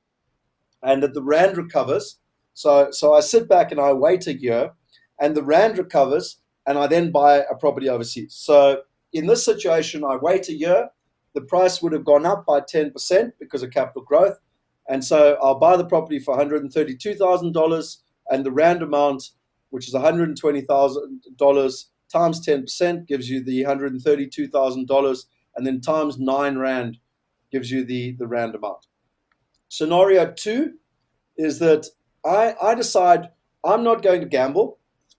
and that the rand recovers. So I sit back and I wait a year, and the rand recovers, and I then buy a property overseas. So in this situation, I wait a year. The price would have gone up by 10% because of capital growth. And so I'll buy the property for $132,000, and the rand amount, which is $120,000 times 10%, gives you the $132,000, and then times 9 rand gives you the rand amount. Scenario 2 is that I decide I'm not going to gamble.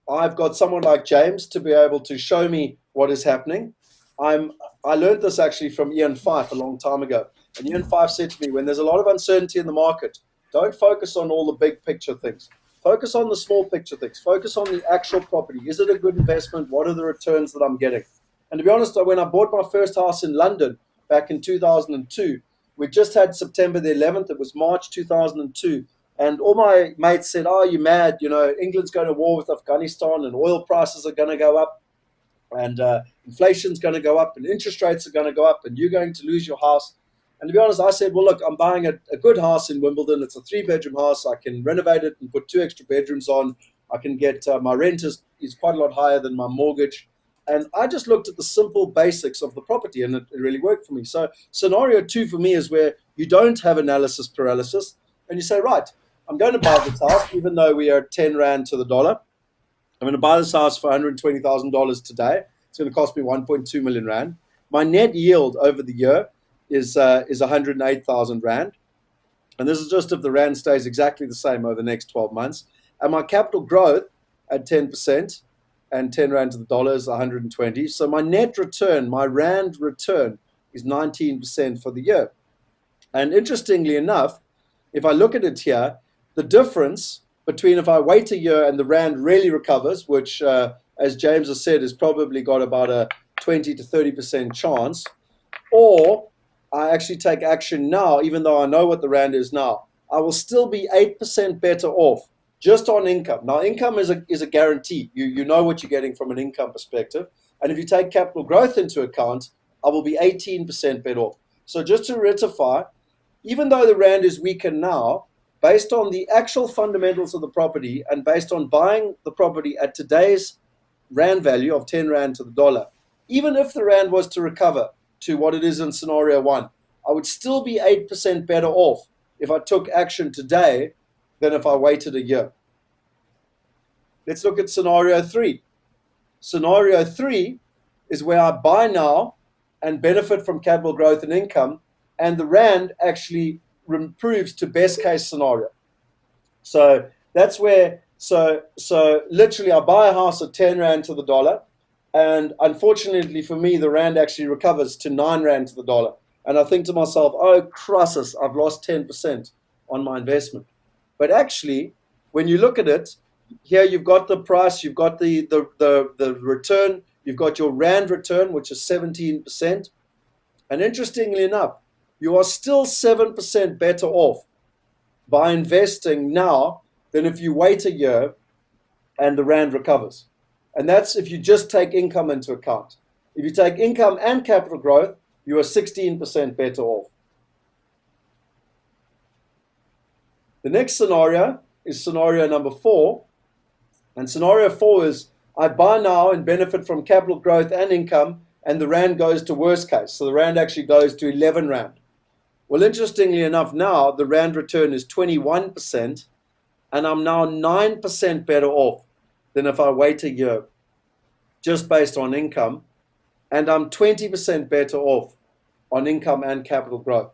I've got someone like James to be able to show me what is happening. I learned this actually from Ian Fife a long time ago. And Ian Fife said to me, when there's a lot of uncertainty in the market, don't focus on all the big picture things. Focus on the small picture things. Focus on the actual property. Is it a good investment? What are the returns that I'm getting? And to be honest, when I bought my first house in London back in 2002, we just had September the 11th. It was March 2002. And all my mates said, oh, you're mad. England's going to war with Afghanistan and oil prices are going to go up and inflation's going to go up and interest rates are going to go up and you're going to lose your house. And to be honest, I said, well, look, I'm buying a good house in Wimbledon. It's a 3-bedroom house. I can renovate it and put 2 extra bedrooms on. I can get my rent is quite a lot higher than my mortgage. And I just looked at the simple basics of the property, and it really worked for me. So scenario 2 for me is where you don't have analysis paralysis, and you say, right, I'm going to buy this house, even though we are at 10 Rand to the dollar. I'm going to buy this house for $120,000 today. It's going to cost me 1.2 million Rand. My net yield over the year is 108,000 Rand. And this is just if the Rand stays exactly the same over the next 12 months. And my capital growth at 10% and 10 Rand to the dollar is 120. So my net return, my Rand return, is 19% for the year. And interestingly enough, if I look at it here, the difference between if I wait a year and the Rand really recovers, which, as James has said, has probably got about a 20 to 30% chance, or I actually take action now, even though I know what the Rand is now, I will still be 8% better off just on income. Now, income is a guarantee. You know what you're getting from an income perspective. And if you take capital growth into account, I will be 18% better off. So just to ratify, even though the Rand is weaker now, based on the actual fundamentals of the property and based on buying the property at today's Rand value of 10 Rand to the dollar, even if the Rand was to recover to what it is in scenario 1, I would still be 8% better off if I took action today than if I waited a year. Let's look at scenario 3. Scenario 3 is where I buy now and benefit from capital growth and income, and the Rand actually improves to best case scenario. So that's where, so literally I buy a house at 10 Rand to the dollar, and unfortunately for me, the Rand actually recovers to 9 Rand to the dollar. And I think to myself, oh, crosses, I've lost 10% on my investment. But actually, when you look at it, here you've got the price, you've got the return, you've got your Rand return, which is 17%. And interestingly enough, you are still 7% better off by investing now than if you wait a year and the Rand recovers. And that's if you just take income into account. If you take income and capital growth, you are 16% better off. The next scenario is scenario number 4. And scenario 4 is I buy now and benefit from capital growth and income, and the Rand goes to worst case. So the Rand actually goes to 11 Rand. Well, interestingly enough, now the Rand return is 21%, and I'm now 9% better off than if I wait a year, just based on income, and I'm 20% better off on income and capital growth.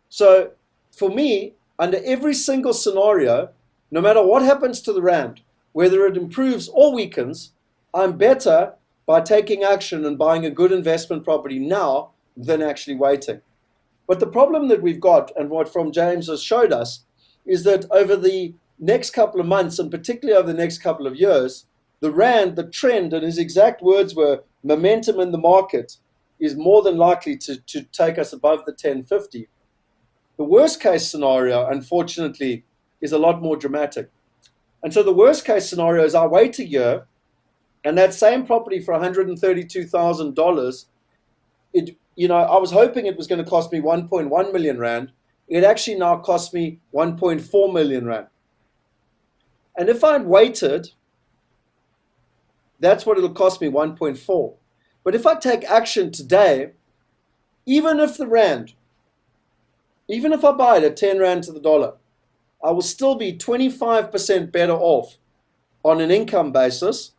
So for me, under every single scenario, no matter what happens to the Rand, whether it improves or weakens, I'm better by taking action and buying a good investment property now than actually waiting. But the problem that we've got, and what from James has showed us, is that over the next couple of months, and particularly over the next couple of years, the Rand, the trend, and his exact words were, momentum in the market is more than likely to take us above the 1050. The worst case scenario, unfortunately, is a lot more dramatic. And so the worst case scenario is I wait a year, and that same property for $132,000, I was hoping it was going to cost me 1.1 million Rand. It actually now costs me 1.4 million Rand. And if I'd waited, that's what it'll cost me, 1.4. But if I take action today, even if I buy it at 10 Rand to the dollar, I will still be 25% better off on an income basis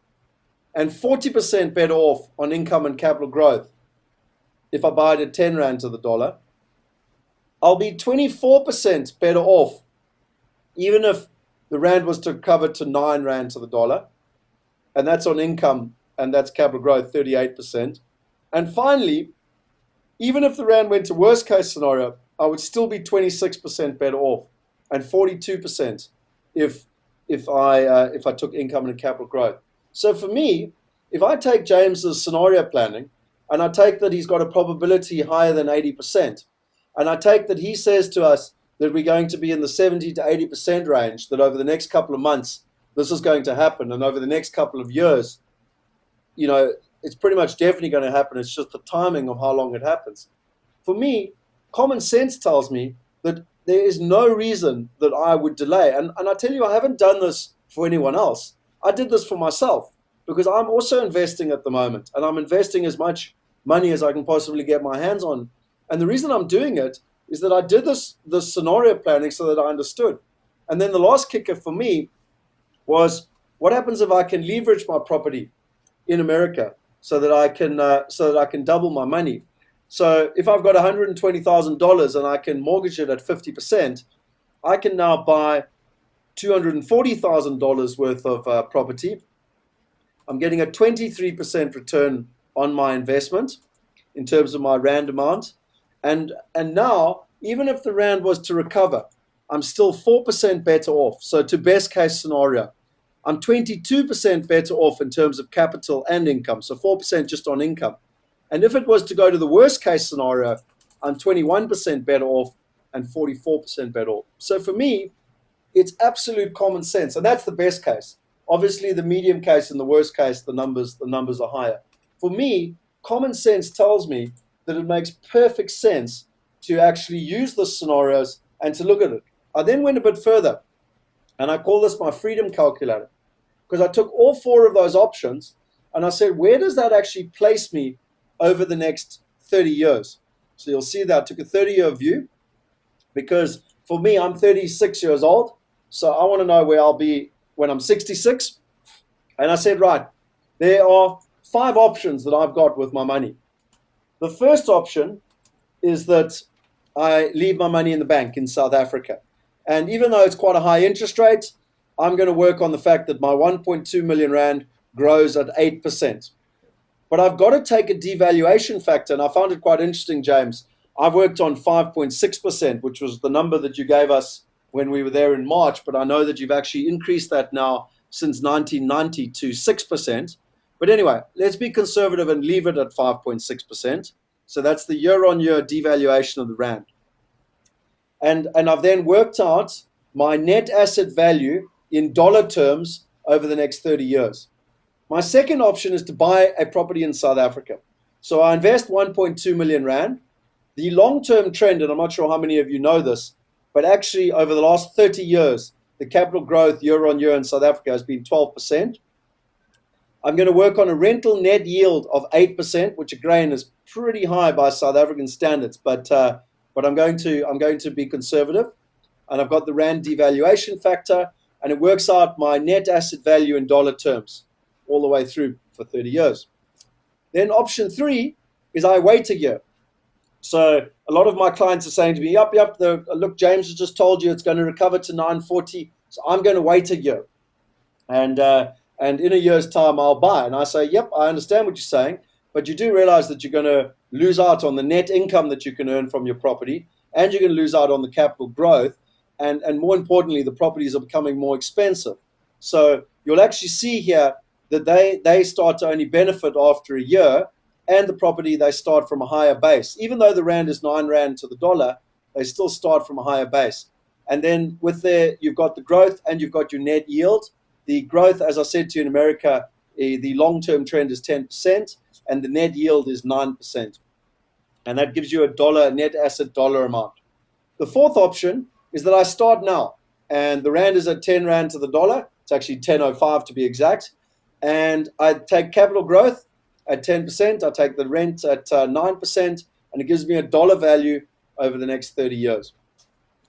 and 40% better off on income and capital growth if I buy it at 10 Rand to the dollar. I'll be 24% better off even if the Rand was to recover to 9 Rand to the dollar. And that's on income, and that's capital growth, 38%. And finally, even if the Rand went to worst case scenario, I would still be 26% better off, and 42% if I took income and capital growth. So for me, if I take James's scenario planning, and I take that he's got a probability higher than 80%, and I take that he says to us that we're going to be in the 70 to 80% range, that over the next couple of months, this is going to happen, and over the next couple of years, it's pretty much definitely going to happen. It's just the timing of how long it happens. For me, common sense tells me that there is no reason that I would delay. And I tell you, I haven't done this for anyone else. I did this for myself. because I'm also investing at the moment, and I'm investing as much money as I can possibly get my hands on. And the reason I'm doing it is that I did this scenario planning so that I understood. And then the last kicker for me was, what happens if I can leverage my property in America so that I can double my money? So if I've got $120,000 and I can mortgage it at 50%, I can now buy $240,000 worth of property. I'm getting a 23% return on my investment in terms of my rand amount. And now, even if the rand was to recover, I'm still 4% better off. So to best case scenario, I'm 22% better off in terms of capital and income. So 4% just on income. And if it was to go to the worst case scenario, I'm 21% better off and 44% better off. So for me, it's absolute common sense. And that's the best case. Obviously, the medium case and the worst case, the numbers are higher. For me, common sense tells me that it makes perfect sense to actually use the scenarios and to look at it. I then went a bit further, and I call this my freedom calculator, because I took all four of those options and I said, where does that actually place me over the next 30 years? So you'll see that I took a 30-year view, because for me, I'm 36 years old. So I want to know where I'll be when I'm 66. And I said, right, there are 5 options that I've got with my money. The first option is that I leave my money in the bank in South Africa. And even though it's quite a high interest rate, I'm going to work on the fact that my 1.2 million rand grows at 8%. But I've got to take a devaluation factor. And I found it quite interesting, James. I've worked on 5.6%, which was the number that you gave us when we were there in March. But I know that you've actually increased that now since 1990 to 6%. But anyway, let's be conservative and leave it at 5.6%. So that's the year-on-year devaluation of the rand. And I've then worked out my net asset value in dollar terms over the next 30 years. My second option is to buy a property in South Africa. So I invest 1.2 million rand. The long-term trend, and I'm not sure how many of you know this, but actually over the last 30 years, the capital growth year-on-year in South Africa has been 12%. I'm going to work on a rental net yield of 8%, which again is pretty high by South African standards, but I'm going to be conservative. And I've got the rand devaluation factor, and it works out my net asset value in dollar terms all the way through for 30 years. Then option 3 is I wait a year. So a lot of my clients are saying to me, yep, look, James has just told you it's going to recover to 940, so I'm going to wait a year. And in a year's time, I'll buy. And I say, yep, I understand what you're saying, but you do realize that you're going to lose out on the net income that you can earn from your property, and you're going to lose out on the capital growth. And more importantly, the properties are becoming more expensive. So you'll actually see here that they start to only benefit after a year, and the property, they start from a higher base. Even though the rand is 9 rand to the dollar, they still start from a higher base. And then you've got the growth and you've got your net yield. The growth, as I said to you in America, the long-term trend is 10%, and the net yield is 9%. And that gives you a net asset dollar amount. The fourth option is that I start now, and the rand is at 10 rand to the dollar. It's actually 10.05 to be exact. And I take capital growth at 10%. I take the rent at 9%, and it gives me a dollar value over the next 30 years.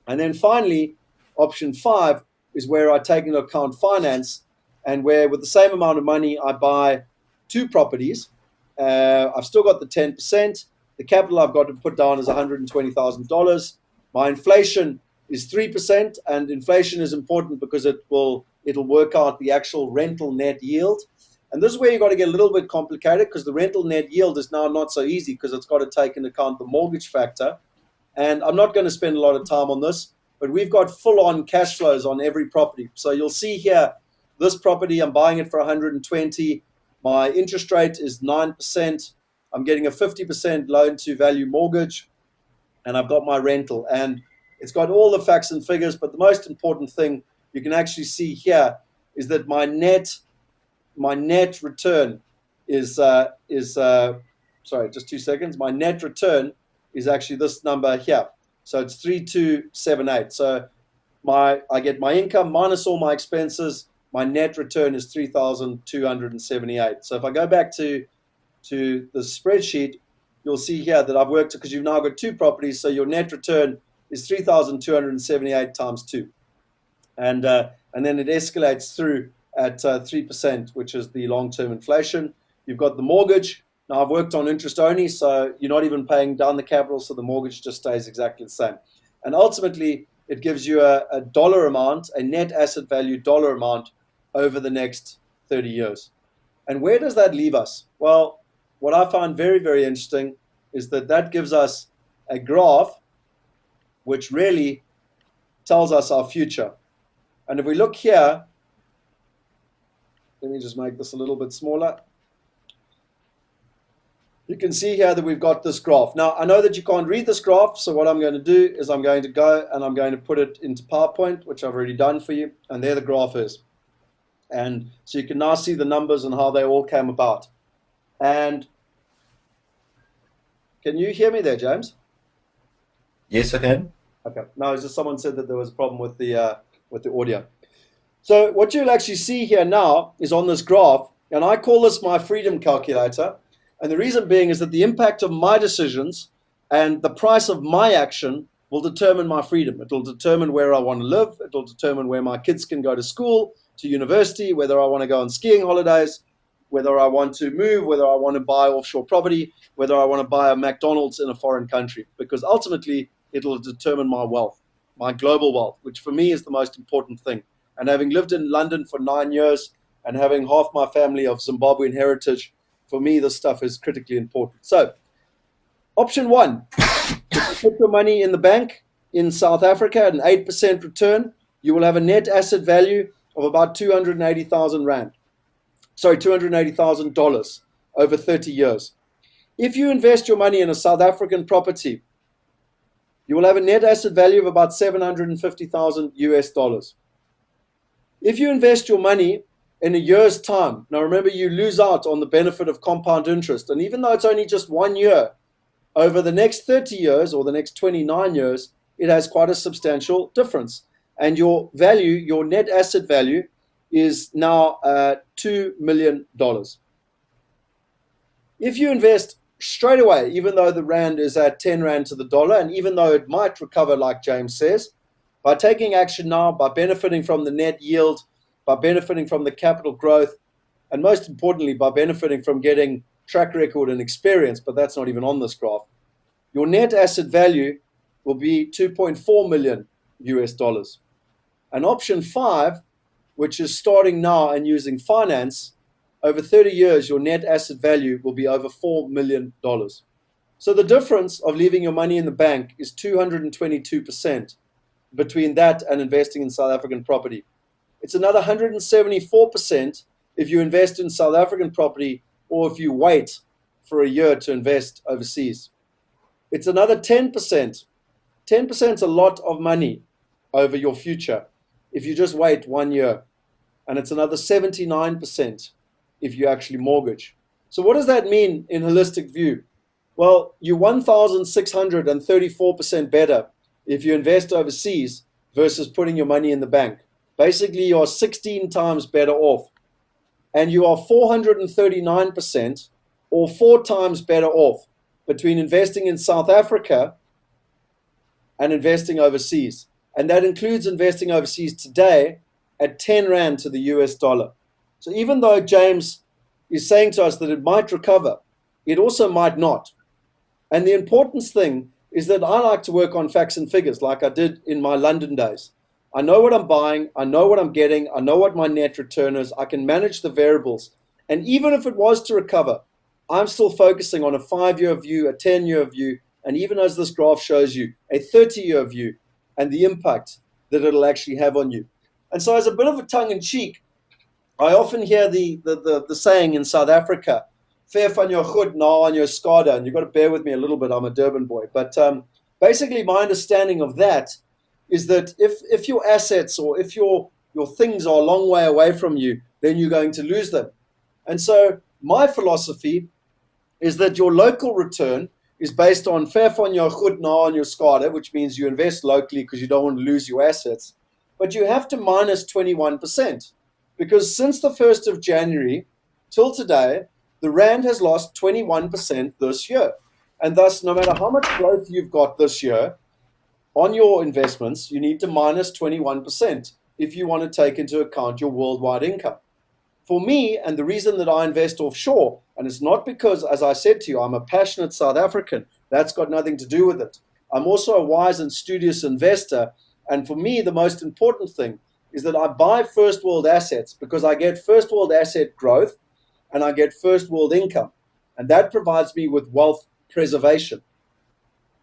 And then finally, option 5 is where I take into account finance, and where with the same amount of money, I buy 2 properties. I've still got the 10%. The capital I've got to put down is $120,000. My inflation is 3%, and inflation is important because it'll work out the actual rental net yield. And this is where you've got to get a little bit complicated, because the rental net yield is now not so easy, because it's got to take into account the mortgage factor. And I'm not going to spend a lot of time on this, but we've got full-on cash flows on every property. So you'll see here, this property, I'm buying it for 120. My interest rate is 9%. I'm getting a 50% loan-to-value mortgage, and I've got my rental. And it's got all the facts and figures, but the most important thing you can actually see here is that my net return is sorry, just 2 seconds. My net return is actually this number here. So it's 3278. So I get my income minus all my expenses, my net return is 3,278. So if I go back to the spreadsheet, you'll see here that I've worked, because you've now got two properties, so your net return is 3,278 times 2. And then it escalates through at 3%, which is the long-term inflation. You've got the mortgage. Now, I've worked on interest only, so you're not even paying down the capital, so the mortgage just stays exactly the same. And ultimately, it gives you a dollar amount, a net asset value dollar amount over the next 30 years. And where does that leave us? Well, what I find very, very interesting is that gives us a graph which really tells us our future. And if we look here, let me just make this a little bit smaller. You can see here that we've got this graph. Now, I know that you can't read this graph, so what I'm going to do is I'm going to go and I'm going to put it into PowerPoint, which I've already done for you, and there the graph is. And so you can now see the numbers and how they all came about. And can you hear me there, James? Yes, I can. Okay. No, it's just someone said that there was a problem with the audio. So what you'll actually see here now is on this graph, and I call this my freedom calculator. And the reason being is that the impact of my decisions and the price of my action will determine my freedom. It will determine where I want to live. It will determine where my kids can go to school, to university, whether I want to go on skiing holidays, whether I want to move, whether I want to buy offshore property, whether I want to buy a McDonald's in a foreign country. Because ultimately, it will determine my wealth, my global wealth, which for me is the most important thing. And having lived in London for 9 years and having half my family of Zimbabwean heritage, for me, this stuff is critically important. So, option 1, if you put your money in the bank in South Africa at an 8% return, you will have a net asset value of about 280,000 Rand. Sorry, $280,000 over 30 years. If you invest your money in a South African property, you will have a net asset value of about 750,000 US dollars. If you invest your money in a year's time, now remember, you lose out on the benefit of compound interest. And even though it's only just 1 year, over the next 30 years or the next 29 years, it has quite a substantial difference. And your value, your net asset value, is now $2 million. If you invest straight away, even though the Rand is at 10 Rand to the dollar, and even though it might recover, like James says, by taking action now, by benefiting from the net yield, by benefiting from the capital growth, and most importantly, by benefiting from getting track record and experience, but that's not even on this graph, your net asset value will be 2.4 million US dollars. And option 5, which is starting now and using finance, over 30 years, your net asset value will be over $4 million. So the difference of leaving your money in the bank is 222% between that and investing in South African property. It's another 174% if you invest in South African property or if you wait for a year to invest overseas. It's another 10%. 10% is a lot of money over your future if you just wait 1 year. And it's another 79% if you actually mortgage. So what does that mean in holistic view? Well, you're 1,634% better if you invest overseas versus putting your money in the bank. Basically, you are 16 times better off. And you are 439% or 4 times better off between investing in South Africa and investing overseas. And that includes investing overseas today at 10 Rand to the US dollar. So even though James is saying to us that it might recover, it also might not. And the important thing is that I like to work on facts and figures like I did in my London days. I know what I'm buying, I know what I'm getting, I know what my net return is, I can manage the variables. And even if it was to recover, I'm still focusing on a 5-year view, a 10-year view, and even as this graph shows you, a 30-year view and the impact that it'll actually have on you. And so as a bit of a tongue-in-cheek, I often hear the saying in South Africa, "Fair van jou goed, na aan jou skade," and you've got to bear with me a little bit, I'm a Durban boy. But basically my understanding of that is that if your assets or if your things are a long way away from you, then you're going to lose them. And so my philosophy is that your local return is based on fair van jou goed, na aan jou skade, which means you invest locally because you don't want to lose your assets. But you have to minus 21%. because since the 1st of January till today, the Rand has lost 21% this year. And thus, no matter how much growth you've got this year on your investments, you need to minus 21% if you want to take into account your worldwide income. For me, and the reason that I invest offshore, and it's not because, as I said to you, I'm a passionate South African. That's got nothing to do with it. I'm also a wise and studious investor. And for me, the most important thing is that I buy first world assets because I get first world asset growth and I get first world income. And that provides me with wealth preservation.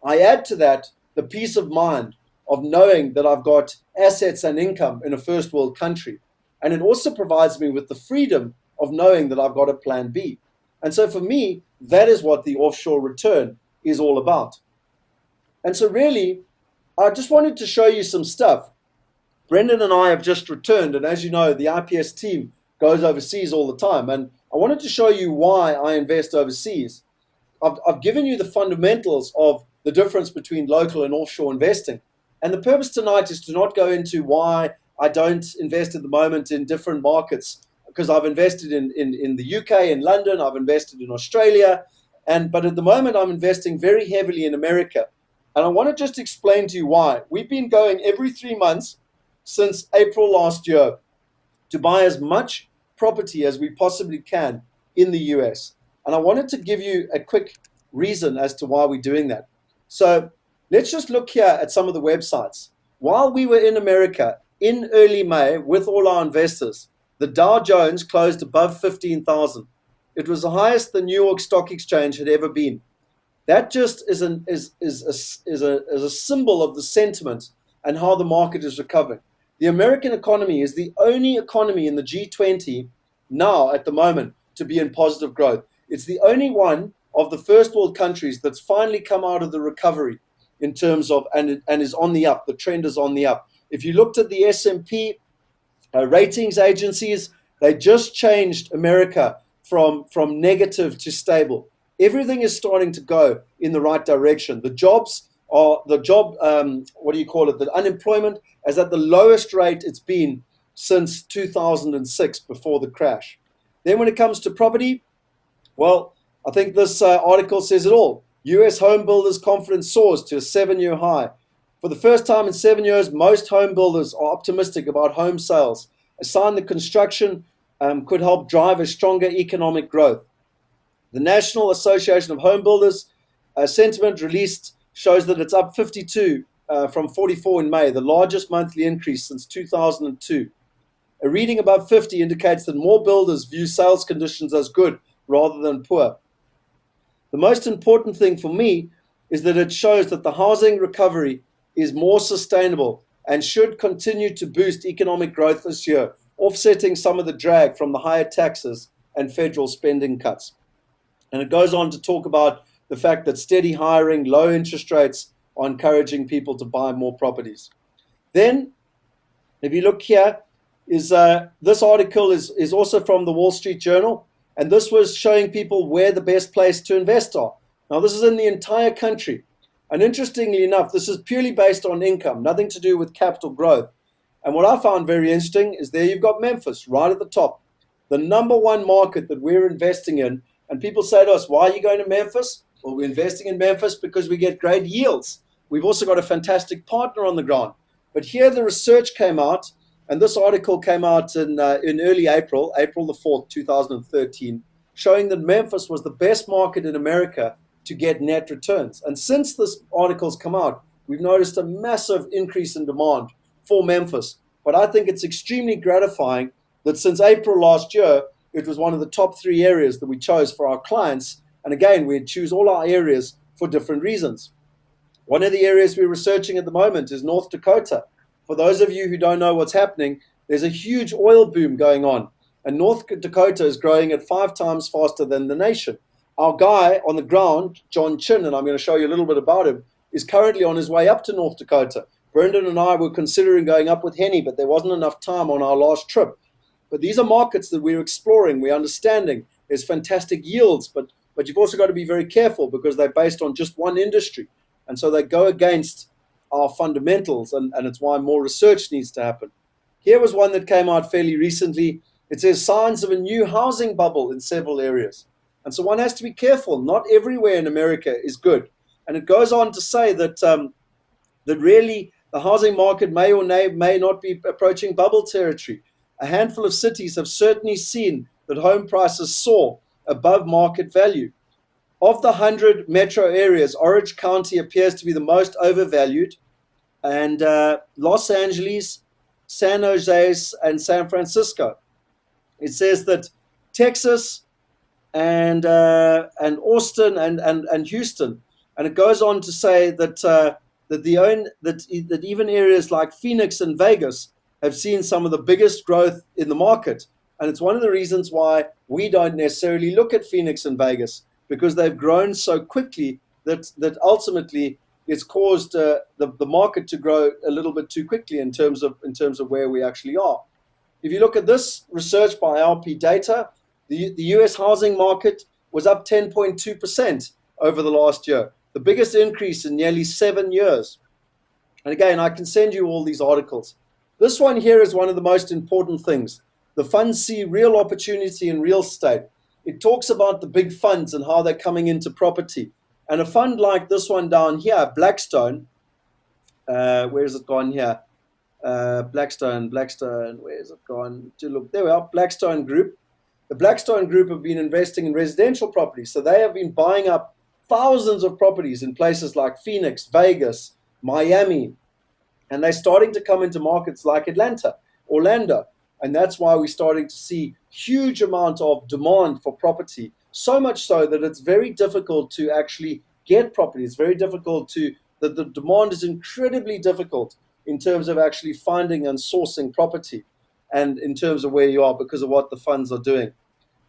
I add to that the peace of mind of knowing that I've got assets and income in a first world country. And it also provides me with the freedom of knowing that I've got a plan B. And so for me, that is what the offshore return is all about. And so really, I just wanted to show you some stuff. Brendan and I have just returned. And as you know, the IPS team goes overseas all the time. And I wanted to show you why I invest overseas. I've given you the fundamentals of the difference between local and offshore investing. And the purpose tonight is to not go into why I don't invest at the moment in different markets, because I've invested in the UK, in London, I've invested in Australia, but at the moment I'm investing very heavily in America. And I want to just explain to you why. We've been going every 3 months since April last year to buy as much property as we possibly can in the US. And I wanted to give you a quick reason as to why we're doing that. So let's just look here at some of the websites. While we were in America in early May with all our investors, the Dow Jones closed above 15,000. It was the highest the New York Stock Exchange had ever been. That just is a symbol of the sentiment and how the market is recovering. The American economy is the only economy in the G20 now at the moment to be in positive growth. It's the only one of the first world countries that's finally come out of the recovery in terms of, and is on the up. The trend is on the up. If you looked at the S&P ratings agencies, they just changed America from negative to stable. Everything is starting to go in the right direction. The unemployment is at the lowest rate it's been since 2006, before the crash. Then when it comes to property, well, I think this article says it all. US home builders' confidence soars to a 7-year high. For the first time in 7 years, most home builders are optimistic about home sales, a sign that construction could help drive a stronger economic growth. The National Association of Home Builders sentiment released shows that it's up 52 from 44 in May, the largest monthly increase since 2002. A reading above 50 indicates that more builders view sales conditions as good rather than poor. The most important thing for me is that it shows that the housing recovery is more sustainable and should continue to boost economic growth this year, offsetting some of the drag from the higher taxes and federal spending cuts. And it goes on to talk about the fact that steady hiring, low interest rates are encouraging people to buy more properties. Then, if you look here, this article is also from the Wall Street Journal, and this was showing people where the best place to invest are. Now, this is in the entire country. And interestingly enough, this is purely based on income, nothing to do with capital growth. And what I found very interesting is there you've got Memphis right at the top, the number one market that we're investing in. And people say to us, why are you going to Memphis? Well, we're investing in Memphis because we get great yields. We've also got a fantastic partner on the ground. But here the research came out, and this article came out in early April the 4th, 2013, showing that Memphis was the best market in America to get net returns. And since this article's come out, we've noticed a massive increase in demand for Memphis. But I think it's extremely gratifying that since April last year, it was one of the top 3 areas that we chose for our clients. And again, we choose all our areas for different reasons. One of the areas we're researching at the moment is North Dakota. For those of you who don't know what's happening, there's a huge oil boom going on. And North Dakota is growing at 5 times faster than the nation. Our guy on the ground, John Chin, and I'm going to show you a little bit about him, is currently on his way up to North Dakota. Brendan and I were considering going up with Henny, but there wasn't enough time on our last trip. But these are markets that we're exploring, we're understanding. There's fantastic yields, but you've also got to be very careful because they're based on just one industry. And so they go against our fundamentals, and it's why more research needs to happen. Here was one that came out fairly recently. It says signs of a new housing bubble in several areas. And so one has to be careful. Not everywhere in America is good. And it goes on to say that that really the housing market may or may not be approaching bubble territory. A handful of cities have certainly seen that home prices soar above market value. Of the 100 metro areas, Orange County appears to be the most overvalued, and Los Angeles, San Jose, and San Francisco. It says that Texas and Austin and Houston, and it goes on to say that that even areas like Phoenix and Vegas have seen some of the biggest growth in the market, and it's one of the reasons why we don't necessarily look at Phoenix and Vegas, because they've grown so quickly that ultimately it's caused the market to grow a little bit too quickly in terms of where we actually are. If you look at this research by LP Data, the US housing market was up 10.2% over the last year, the biggest increase in nearly 7 years. And again, I can send you all these articles. This one here is one of the most important things. The funds see real opportunity in real estate. It talks about the big funds and how they're coming into property. And a fund like this one down here, Blackstone, where has it gone here? Blackstone, where has it gone? Look, there we are, Blackstone Group. The Blackstone Group have been investing in residential properties. So they have been buying up thousands of properties in places like Phoenix, Vegas, Miami, and they're starting to come into markets like Atlanta, Orlando. And that's why we're starting to see huge amount of demand for property, so much so that it's very difficult to actually get property. It's very difficult that the demand is incredibly difficult in terms of actually finding and sourcing property, and in terms of where you are, because of what the funds are doing.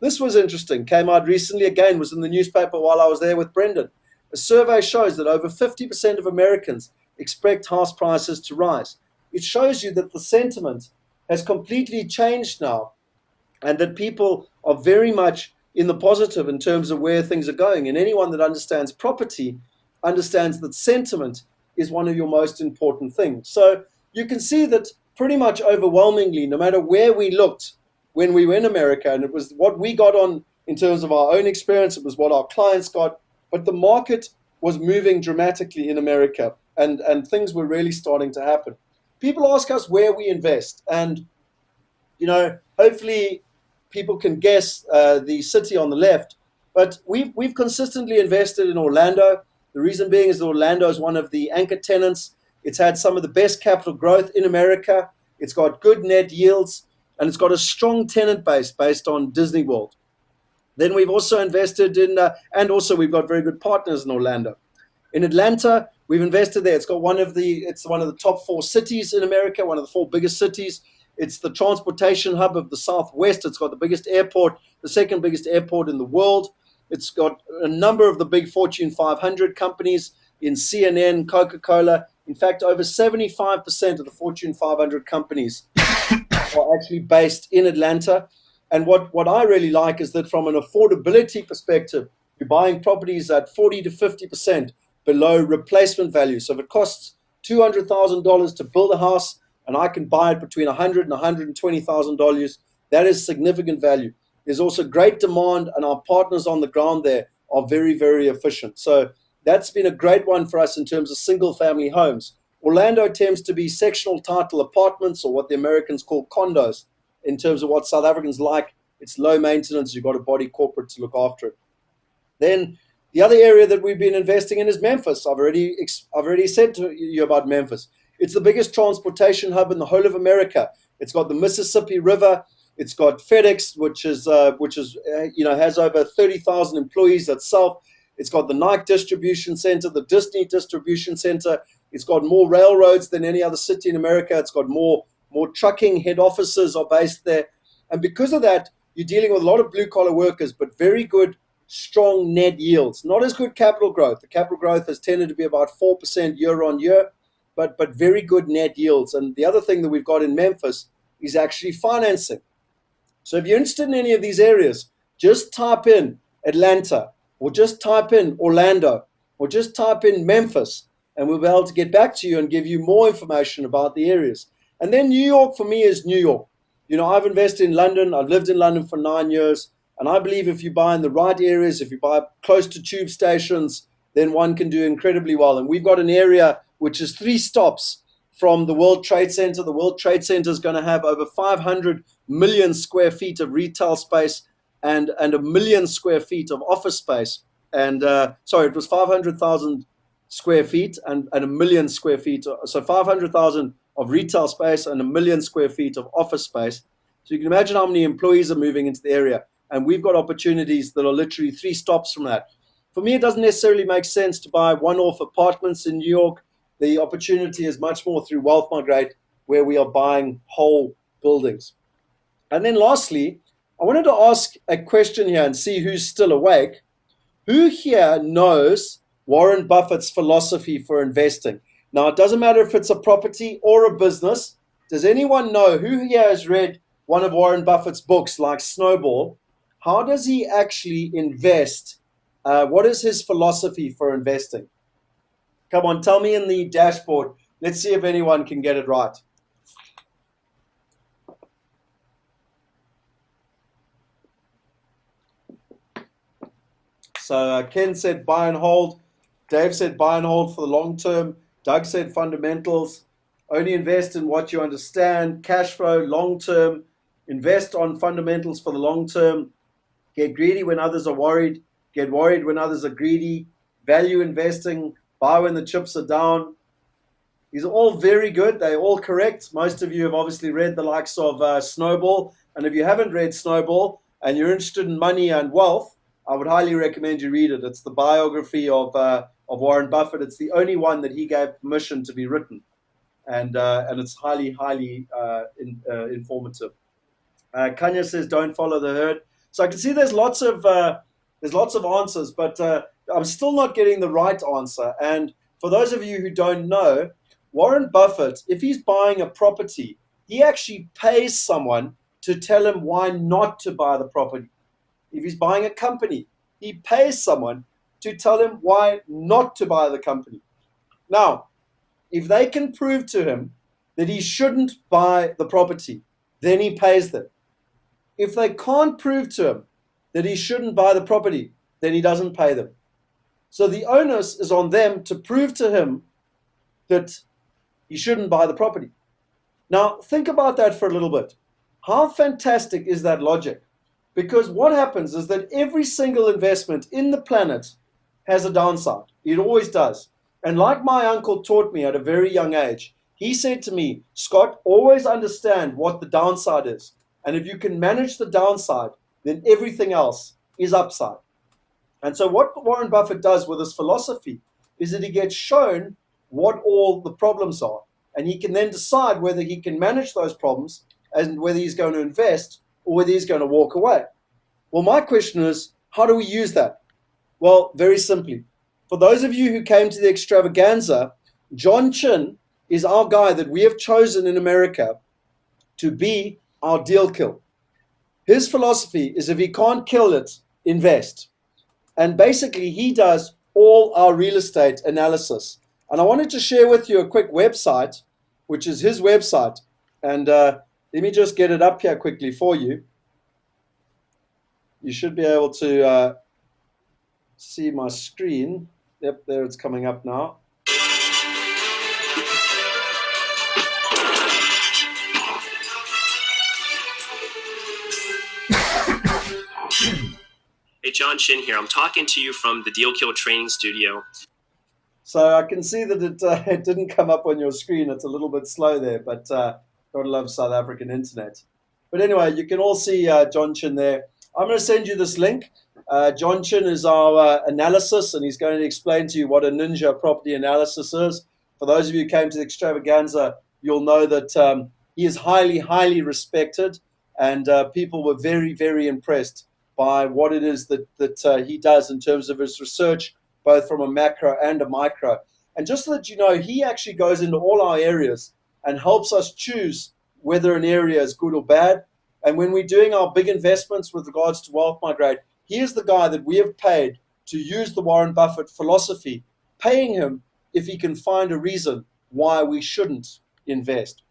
This was interesting, came out recently, again, was in the newspaper while I was there with Brendan. A survey shows that over 50% of Americans expect house prices to rise. It shows you that the sentiment has completely changed now, and that people are very much in the positive in terms of where things are going. And anyone that understands property understands that sentiment is one of your most important things. So you can see that pretty much overwhelmingly, no matter where we looked when we were in America, and it was what we got on in terms of our own experience, it was what our clients got, but the market was moving dramatically in America, and things were really starting to happen. People ask us where we invest, and hopefully people can guess the city on the left, but we've consistently invested in Orlando. The reason being is that Orlando is one of the anchor tenants. It's had some of the best capital growth in America. It's got good net yields, and it's got a strong tenant base based on Disney World. Then we've also invested in, and also we've got very good partners in Orlando. In Atlanta, we've invested there. It's one of the top 4 cities in America, one of the 4 biggest cities. It's the transportation hub of the Southwest. It's got the biggest airport, the second biggest airport in the world. It's got a number of the big Fortune 500 companies in CNN, Coca-Cola. In fact, over 75% of the Fortune 500 companies are actually based in Atlanta. And what I really like is that from an affordability perspective, you're buying properties at 40 to 50% below replacement value. So if it costs $200,000 to build a house, and I can buy it between $100,000 and $120,000, that is significant value. There's also great demand, and our partners on the ground there are very, very efficient. So that's been a great one for us in terms of single-family homes. Orlando tends to be sectional title apartments, or what the Americans call condos, in terms of what South Africans like. It's low maintenance. You've got a body corporate to look after it. Then the other area that we've been investing in is Memphis. I've already said to you about Memphis. It's the biggest transportation hub in the whole of America. It's got the Mississippi River. It's got FedEx, which has over 30,000 employees itself. It's got the Nike distribution center, the Disney distribution center. It's got more railroads than any other city in America. It's got more trucking head offices are based there. And because of that, you're dealing with a lot of blue collar workers, but very good, strong net yields. Not as good capital growth. The capital growth has tended to be about 4% year on year, but very good net yields. And the other thing that we've got in Memphis is actually financing. So if you're interested in any of these areas, just type in Atlanta, or just type in Orlando, or just type in Memphis, and we'll be able to get back to you and give you more information about the areas. And then New York, for me, is New York. I've invested in London. I've lived in London for 9 years. And I believe if you buy in the right areas, if you buy close to tube stations, then one can do incredibly well. And we've got an area which is 3 stops from the World Trade Center. The World Trade Center is going to have over 500 million square feet of retail space and a million square feet of office space. And sorry, it was 500,000 square feet and a million square feet. So 500,000 of retail space and a million square feet of office space. So you can imagine how many employees are moving into the area. And we've got opportunities that are literally 3 stops from that. For me, it doesn't necessarily make sense to buy one-off apartments in New York. The opportunity is much more through Wealth Migrate, where we are buying whole buildings. And then lastly, I wanted to ask a question here and see who's still awake. Who here knows Warren Buffett's philosophy for investing? Now, it doesn't matter if it's a property or a business. Does anyone know who here has read one of Warren Buffett's books like Snowball? How does he actually invest? What is his philosophy for investing? Come on, tell me in the dashboard. Let's see if anyone can get it right. So Ken said buy and hold. Dave said buy and hold for the long term. Doug said fundamentals. Only invest in what you understand. Cash flow, long term. Invest on fundamentals for the long term. Get greedy when others are worried. Get worried when others are greedy. Value investing. Buy when the chips are down. These are all very good. They're all correct. Most of you have obviously read the likes of Snowball. And if you haven't read Snowball and you're interested in money and wealth, I would highly recommend you read it. It's the biography of Warren Buffett. It's the only one that he gave permission to be written. And it's highly, highly informative. Kanya says, don't follow the herd. So I can see there's lots of answers, but I'm still not getting the right answer. And for those of you who don't know, Warren Buffett, if he's buying a property, he actually pays someone to tell him why not to buy the property. If he's buying a company, he pays someone to tell him why not to buy the company. Now, if they can prove to him that he shouldn't buy the property, then he pays them. If they can't prove to him that he shouldn't buy the property, then he doesn't pay them. So the onus is on them to prove to him that he shouldn't buy the property. Now, think about that for a little bit. How fantastic is that logic? Because what happens is that every single investment in the planet has a downside. It always does. And like my uncle taught me at a very young age, he said to me, Scott, always understand what the downside is. And if you can manage the downside, then everything else is upside. And so what Warren Buffett does with his philosophy is that he gets shown what all the problems are. And he can then decide whether he can manage those problems and whether he's going to invest or whether he's going to walk away. Well, my question is, how do we use that? Well, very simply. For those of you who came to the extravaganza, John Chin is our guy that we have chosen in America to be our deal kill. His philosophy is if he can't kill it, invest. And basically, he does all our real estate analysis. And I wanted to share with you a quick website, which is his website. And let me just get it up here quickly for you. You should be able to see my screen. Yep, there it's coming up now. Hey, John Chin here. I'm talking to you from the Deal Kill Training Studio. So I can see that it didn't come up on your screen. It's a little bit slow there, but gotta love South African internet. But anyway, you can all see John Chin there. I'm going to send you this link. John Chin is our analysis, and he's going to explain to you what a ninja property analysis is. For those of you who came to the extravaganza, you'll know that he is highly, highly respected, and people were very, very impressed by what it is that he does in terms of his research, both from a macro and a micro. And just so that you know, he actually goes into all our areas and helps us choose whether an area is good or bad. And when we're doing our big investments with regards to Wealth Migrate, he is the guy that we have paid to use the Warren Buffett philosophy, paying him if he can find a reason why we shouldn't invest.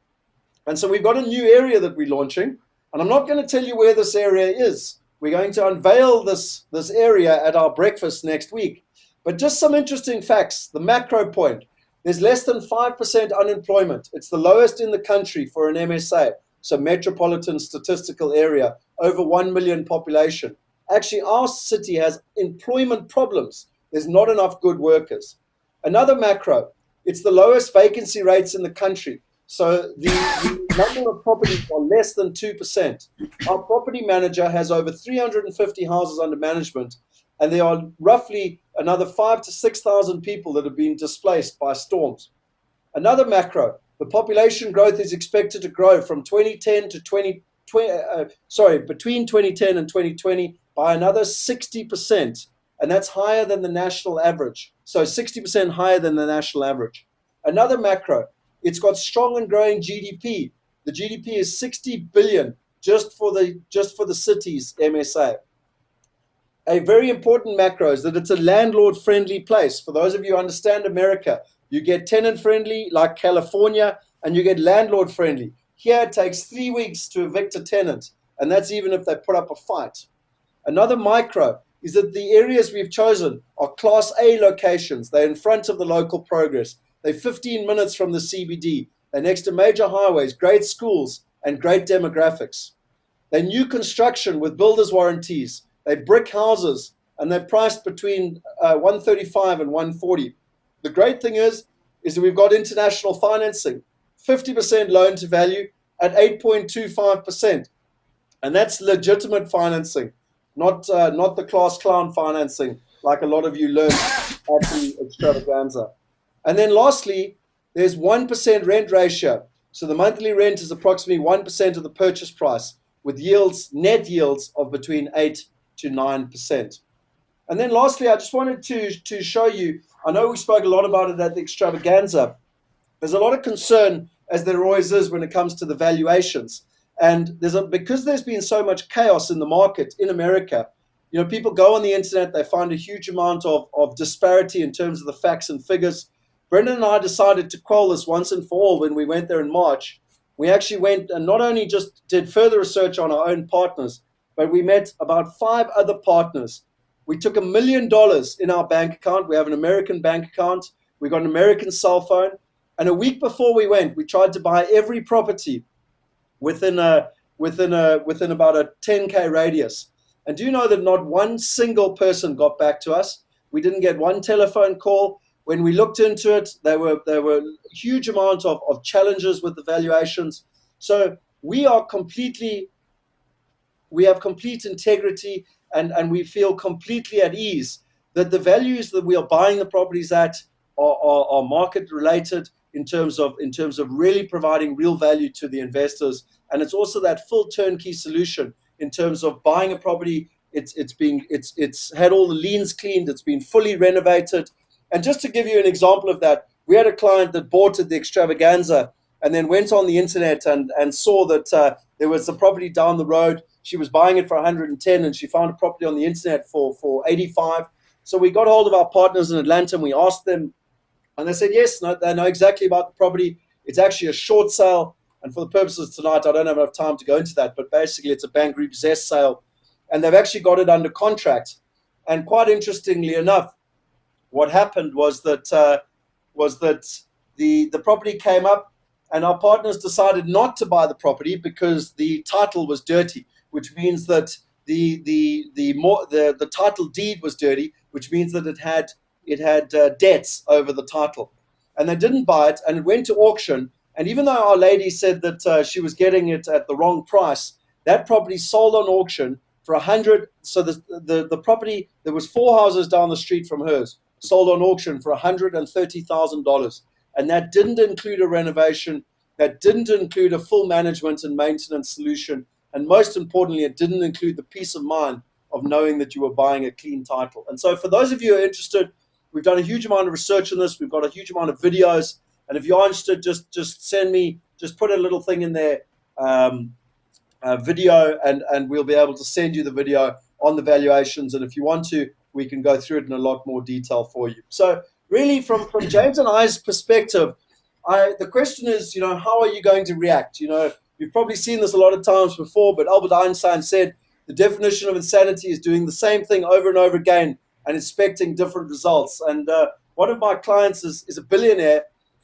And so we've got a new area that we're launching. And I'm not going to tell you where this area is. We're going to unveil this area at our breakfast next week. But just some interesting facts. The macro point, there's less than 5% unemployment. It's the lowest in the country for an MSA, so metropolitan statistical area, over 1 million population. Actually, our city has employment problems. There's not enough good workers. Another macro, it's the lowest vacancy rates in the country. So the number of properties are less than 2%. Our property manager has over 350 houses under management, and there are roughly another 5,000 to 6,000 people that have been displaced by storms. Another macro, the population growth is expected to grow from 2010 to between 2010 and 2020 by another 60%, and that's higher than the national average. So 60% higher than the national average. Another macro, it's got strong and growing GDP. The GDP is 60 billion just for the city's MSA. A very important macro is that it's a landlord-friendly place. For those of you who understand America, you get tenant-friendly like California, and you get landlord-friendly. Here it takes 3 weeks to evict a tenant, and that's even if they put up a fight. Another micro is that the areas we've chosen are Class A locations. They're in front of the local progress. They're 15 minutes from the CBD. They're next to major highways, great schools, and great demographics. They're new construction with builder's warranties. They're brick houses, and they're priced between 135 and 140. The great thing is that we've got international financing, 50% loan to value at 8.25%. And that's legitimate financing, not the class clown financing like a lot of you learned at the extravaganza. And then lastly, there's 1% rent ratio. So the monthly rent is approximately 1% of the purchase price, with net yields of between 8 to 9%. And then lastly, I just wanted to show you, I know we spoke a lot about it at the extravaganza. There's a lot of concern, as there always is when it comes to the valuations. And because there's been so much chaos in the market in America, people go on the internet, they find a huge amount of disparity in terms of the facts and figures. Brendan and I decided to quell this once and for all when we went there in March. We actually went and not only just did further research on our own partners, but we met about 5 other partners. We took $1 million in our bank account. We have an American bank account. We got an American cell phone. And a week before we went, we tried to buy every property within about a 10K radius. And do you know that not one single person got back to us? We didn't get one telephone call. When we looked into it, there were huge amounts of challenges with the valuations. So we have complete integrity, and we feel completely at ease that the values that we are buying the properties at are market related in terms of really providing real value to the investors. And it's also that full turnkey solution in terms of buying a property. It's had all the liens cleaned. It's been fully renovated. And just to give you an example of that, we had a client that bought at the extravaganza and then went on the internet and saw that there was a property down the road. She was buying it for 110, and she found a property on the internet for 85. So we got hold of our partners in Atlanta, and we asked them, and they said yes, no, they know exactly about the property. It's actually a short sale, and for the purposes of tonight, I don't have enough time to go into that, but basically it's a bank repossessed sale, and they've actually got it under contract. And quite interestingly enough, what happened was that the property came up, and our partners decided not to buy the property because the title was dirty, which means that the title deed was dirty, which means that it had debts over the title, and they didn't buy it, and it went to auction. And even though our lady said that she was getting it at the wrong price, that property sold on auction for 100. So the property, there was 4 houses down the street from hers, sold on auction for $130,000, and that didn't include a renovation, that didn't include a full management and maintenance solution, and most importantly, it didn't include the peace of mind of knowing that you were buying a clean title. And so for those of you who are interested, we've done a huge amount of research on this. We've got a huge amount of videos, and if you're interested, just send me, just put a little thing in there, video, and we'll be able to send you the video on the valuations. And if you want to, we can go through it in a lot more detail for you. So really, from James and I's perspective, the question is, how are you going to react? You've probably seen this a lot of times before, but Albert Einstein said the definition of insanity is doing the same thing over and over again and expecting different results. And one of my clients is a billionaire,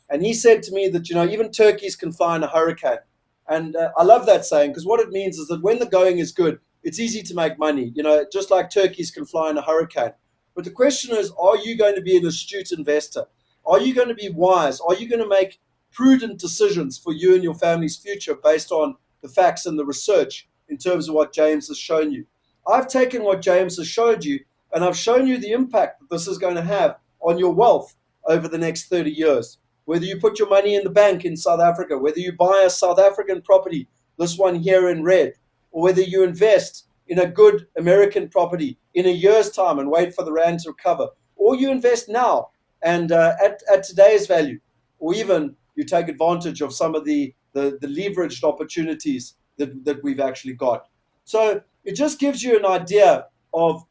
and he said to me that, even turkeys can fly in a hurricane. And I love that saying, because what it means is that when the going is good, it's easy to make money, just like turkeys can fly in a hurricane. But the question is, are you going to be an astute investor? Are you going to be wise? Are you going to make prudent decisions for you and your family's future based on the facts and the research in terms of what James has shown you? I've taken what James has showed you, and I've shown you the impact that this is going to have on your wealth over the next 30 years. Whether you put your money in the bank in South Africa, whether you buy a South African property, this one here in red, or whether you invest in a good American property in a year's time and wait for the rand to recover, or you invest now and at today's value, or even you take advantage of some of the leveraged opportunities that we've actually got. So it just gives you an idea of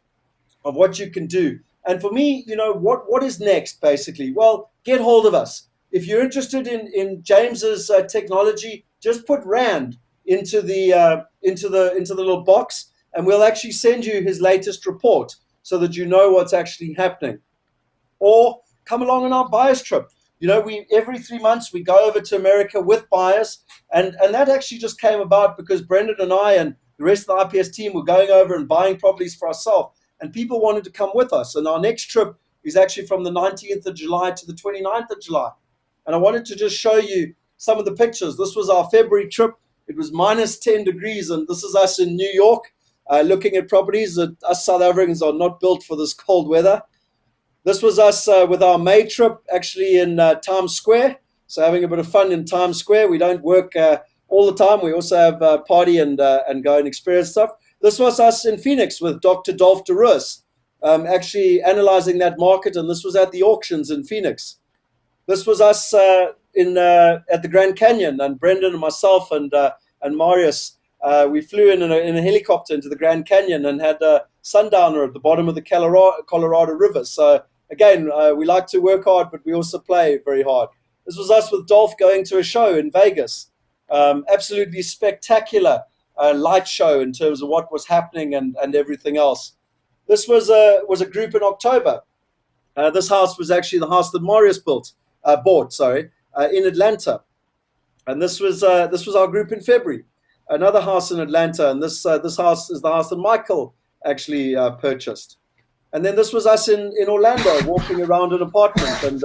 what you can do. And for me, what is next, basically? Well, get hold of us. If you're interested in James's technology, just put Rand into the little box, and we'll actually send you his latest report so that you know what's actually happening. Or come along on our buyers trip. We every 3 months we go over to America with buyers, and that actually just came about because Brendan and I and the rest of the IPS team were going over and buying properties for ourselves, and people wanted to come with us. And our next trip is actually from the 19th of July to the 29th of July. And I wanted to just show you some of the pictures. This was our February trip. It was minus 10 degrees, and this is us in New York looking at properties that us South Africans are not built for this cold weather. This was us with our May trip, actually in Times Square. So having a bit of fun in Times Square. We don't work all the time. We also have party and go and experience stuff. This was us in Phoenix with Dr. Dolph DeRoos, actually analyzing that market, and this was at the auctions in Phoenix. This was us at the Grand Canyon, and Brendan and myself and Marius, we flew in a helicopter into the Grand Canyon and had a sundowner at the bottom of the Colorado River. So again, we like to work hard, but we also play very hard. This was us with Dolph going to a show in Vegas. Absolutely spectacular light show in terms of what was happening and everything else. This was a group in October. This house was actually the house that Marius bought, in Atlanta. And this was our group in February. Another house in Atlanta, and this house is the house that Michael actually purchased. And then this was us in Orlando, walking around an apartment and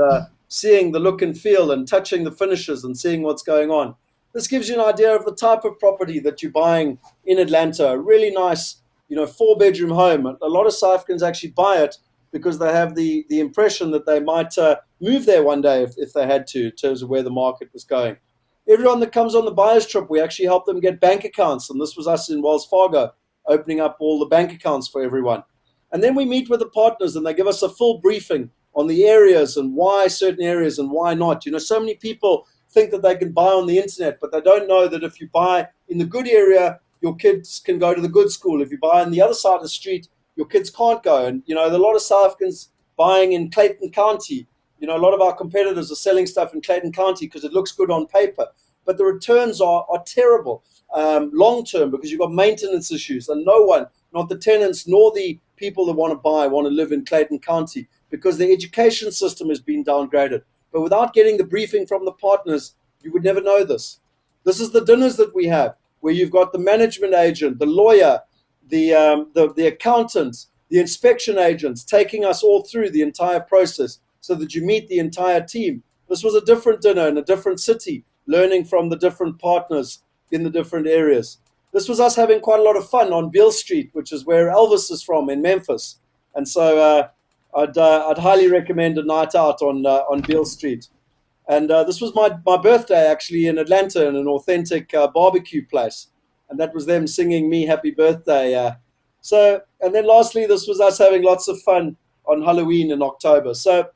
seeing the look and feel and touching the finishes and seeing what's going on. This gives you an idea of the type of property that you're buying in Atlanta. A really nice, 4-bedroom home. A lot of South Africans actually buy it because they have the impression that they might move there one day if they had to, in terms of where the market was going. Everyone that comes on the buyer's trip, we actually help them get bank accounts. And this was us in Wells Fargo, opening up all the bank accounts for everyone. And then we meet with the partners and they give us a full briefing on the areas and why certain areas and why not. So many people think that they can buy on the internet, but they don't know that if you buy in the good area, your kids can go to the good school. If you buy on the other side of the street, your kids can't go. And, there are a lot of South Africans buying in Clayton County. A lot of our competitors are selling stuff in Clayton County because it looks good on paper. But the returns are terrible long-term because you've got maintenance issues. And no one, not the tenants nor the people that want to buy, want to live in Clayton County because the education system has been downgraded. But without getting the briefing from the partners, you would never know this. This is the dinners that we have, where you've got the management agent, the lawyer, the accountants, the inspection agents taking us all through the entire process so that you meet the entire team. This was a different dinner in a different city, learning from the different partners in the different areas. This was us having quite a lot of fun on Beale Street, which is where Elvis is from in Memphis. And so I'd highly recommend a night out on Beale Street. And this was my birthday, actually, in Atlanta in an authentic barbecue place. And that was them singing me happy birthday. And then lastly, this was us having lots of fun on Halloween in October. So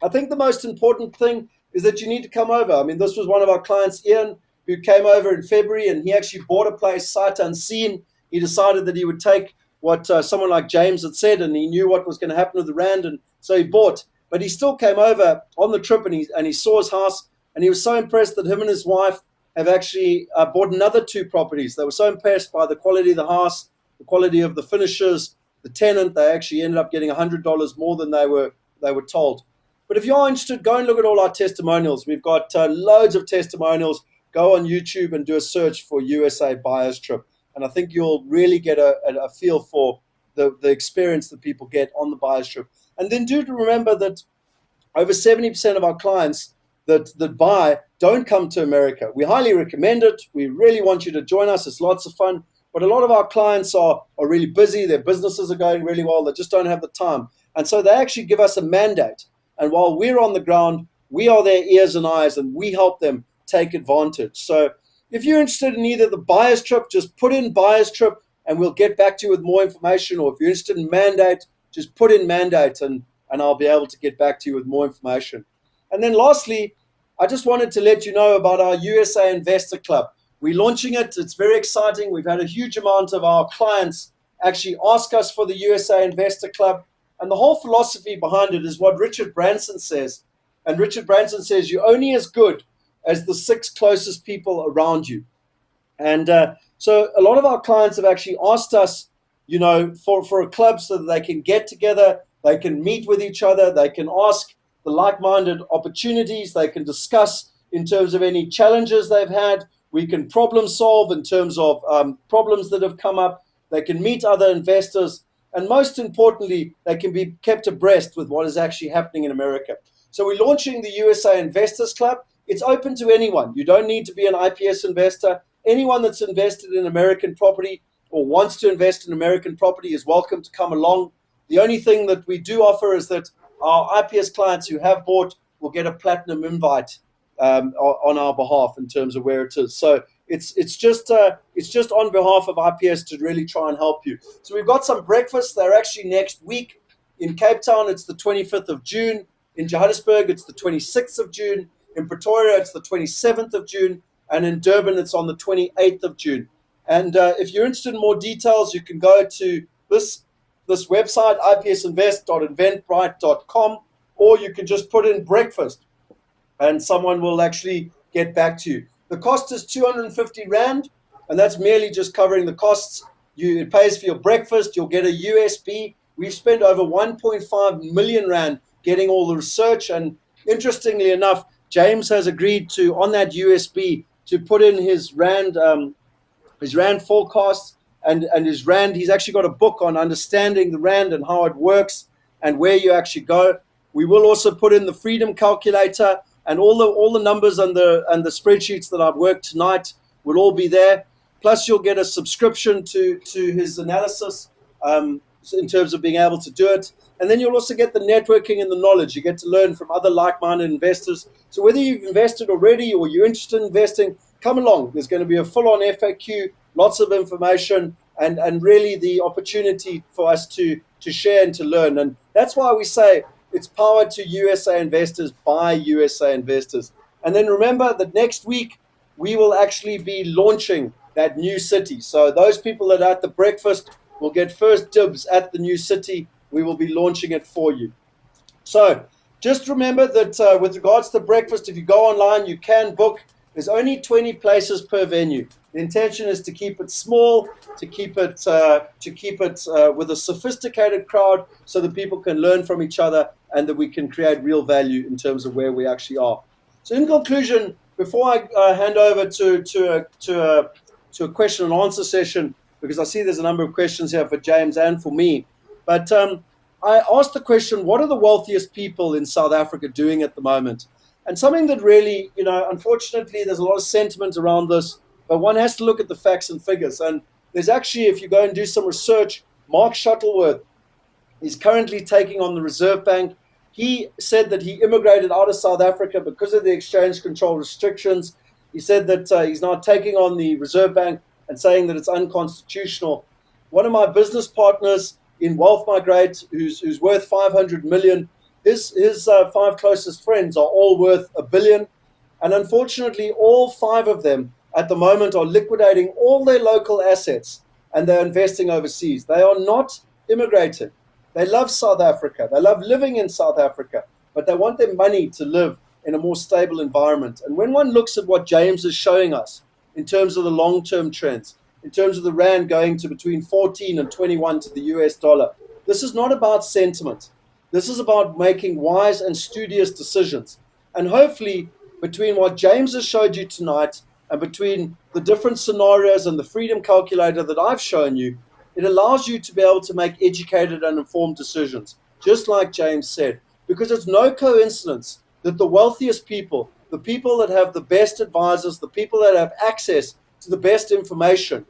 I think the most important thing is that you need to come over. I mean, this was one of our clients, Ian, who came over in February, and he actually bought a place sight unseen. He decided that he would take what someone like James had said, and he knew what was going to happen with the rand, and so he bought. But he still came over on the trip, and he saw his house, and he was so impressed that him and his wife have actually bought another 2 properties. They were so impressed by the quality of the house, the quality of the finishes, the tenant. They actually ended up getting $100 more than they were told. But if you are interested, go and look at all our testimonials. We've got loads of testimonials. Go on YouTube and do a search for USA Buyers Trip. And I think you'll really get a feel for the experience that people get on the buyers trip. And then do remember that over 70% of our clients that buy don't come to America. We highly recommend it. We really want you to join us. It's lots of fun. But a lot of our clients are really busy. Their businesses are going really well. They just don't have the time. And so they actually give us a mandate. And while we're on the ground, we are their ears and eyes, and we help them take advantage. So if you're interested in either the buyer's trip, just put in buyer's trip and we'll get back to you with more information. Or if you're interested in mandate, just put in mandate and I'll be able to get back to you with more information. And then lastly, I just wanted to let you know about our USA Investor Club. We're launching it. It's very exciting. We've had a huge amount of our clients actually ask us for the USA Investor Club. And the whole philosophy behind it is what Richard Branson says. And Richard Branson says, you're only as good as the 6 closest people around you. And so a lot of our clients have actually asked us, for a club so that they can get together, they can meet with each other, they can ask the like-minded opportunities, they can discuss in terms of any challenges they've had, we can problem solve in terms of problems that have come up, they can meet other investors, and most importantly, they can be kept abreast with what is actually happening in America. So we're launching the USA Investors Club. It's open to anyone. You don't need to be an IPS investor. Anyone that's invested in American property or wants to invest in American property is welcome to come along. The only thing that we do offer is that our IPS clients who have bought will get a platinum invite on our behalf in terms of where it is. So it's just on behalf of IPS to really try and help you. So we've got some breakfasts. They're actually next week. In Cape Town, it's the 25th of June. In Johannesburg, it's the 26th of June. In Pretoria, it's the 27th of June. And in Durban, it's on the 28th of June. And if you're interested in more details, you can go to this website, ipsinvest.eventbrite.com, or you can just put in breakfast and someone will actually get back to you. The cost is 250 Rand, and that's merely just covering the costs. It pays for your breakfast. You'll get a USB. We've spent over 1.5 million Rand getting all the research. And interestingly enough, James has agreed to, on that USB, to put in his Rand forecasts and his Rand. He's actually got a book on understanding the Rand and how it works and where you actually go. We will also put in the freedom calculator, and all the numbers and the spreadsheets that I've worked tonight will all be there. Plus, you'll get a subscription to his analysis in terms of being able to do it. And then you'll also get the networking and the knowledge. You get to learn from other like-minded investors. So whether you've invested already or you're interested in investing, come along. There's going to be a full-on FAQ, lots of information, and really the opportunity for us to share and to learn. And that's why we say it's powered to USA investors by USA investors. And then remember that next week we will actually be launching that new city. So those people that are at the breakfast will get first dibs at the new city. We will be launching it for you. So just remember that with regards to breakfast, if you go online, you can book. There's only 20 places per venue. The intention is to keep it small, to keep it with a sophisticated crowd so that people can learn from each other and that we can create real value in terms of where we actually are. So in conclusion, before I hand over to a question and answer session, because I see there's a number of questions here for James and for me, but I asked the question, what are the wealthiest people in South Africa doing at the moment? And something that really, unfortunately, there's a lot of sentiment around this, but one has to look at the facts and figures. And there's actually, if you go and do some research, Mark Shuttleworth is currently taking on the Reserve Bank. He said that he immigrated out of South Africa because of the exchange control restrictions. He said that he's now taking on the Reserve Bank and saying that it's unconstitutional. One of my business partners in Wealth Migrate, who's worth 500 million, his 5 closest friends are all worth $1 billion. And unfortunately, all 5 of them at the moment are liquidating all their local assets and they're investing overseas. They are not immigrating. They love South Africa. They love living in South Africa, but they want their money to live in a more stable environment. And when one looks at what James is showing us in terms of the long-term trends, in terms of the rand going to between 14 and 21 to the US dollar, this is not about sentiment. This is about making wise and studious decisions. And hopefully, between what James has showed you tonight and between the different scenarios and the freedom calculator that I've shown you, it allows you to be able to make educated and informed decisions, just like James said, because it's no coincidence that the wealthiest people, the people that have the best advisors, the people that have access to the best information,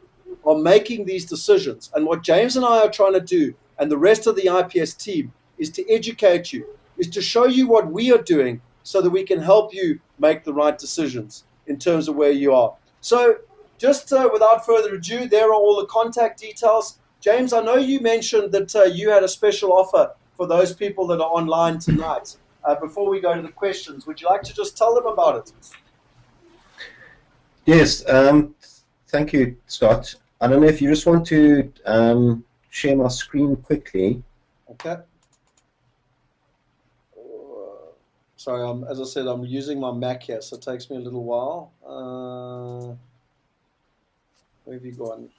are making these decisions. And what James and I are trying to do, and the rest of the IPS team, is to educate you, is to show you what we are doing so that we can help you make the right decisions in terms of where you are. So just without further ado, there are all the contact details. James, I know you mentioned that you had a special offer for those people that are online tonight. Before we go to the questions, would you like to just tell them about it? Yes, thank you, Scott. I don't know if you just want to share my screen quickly. Okay. Sorry, as I said, I'm using my Mac here, so it takes me a little while. Where have you gone?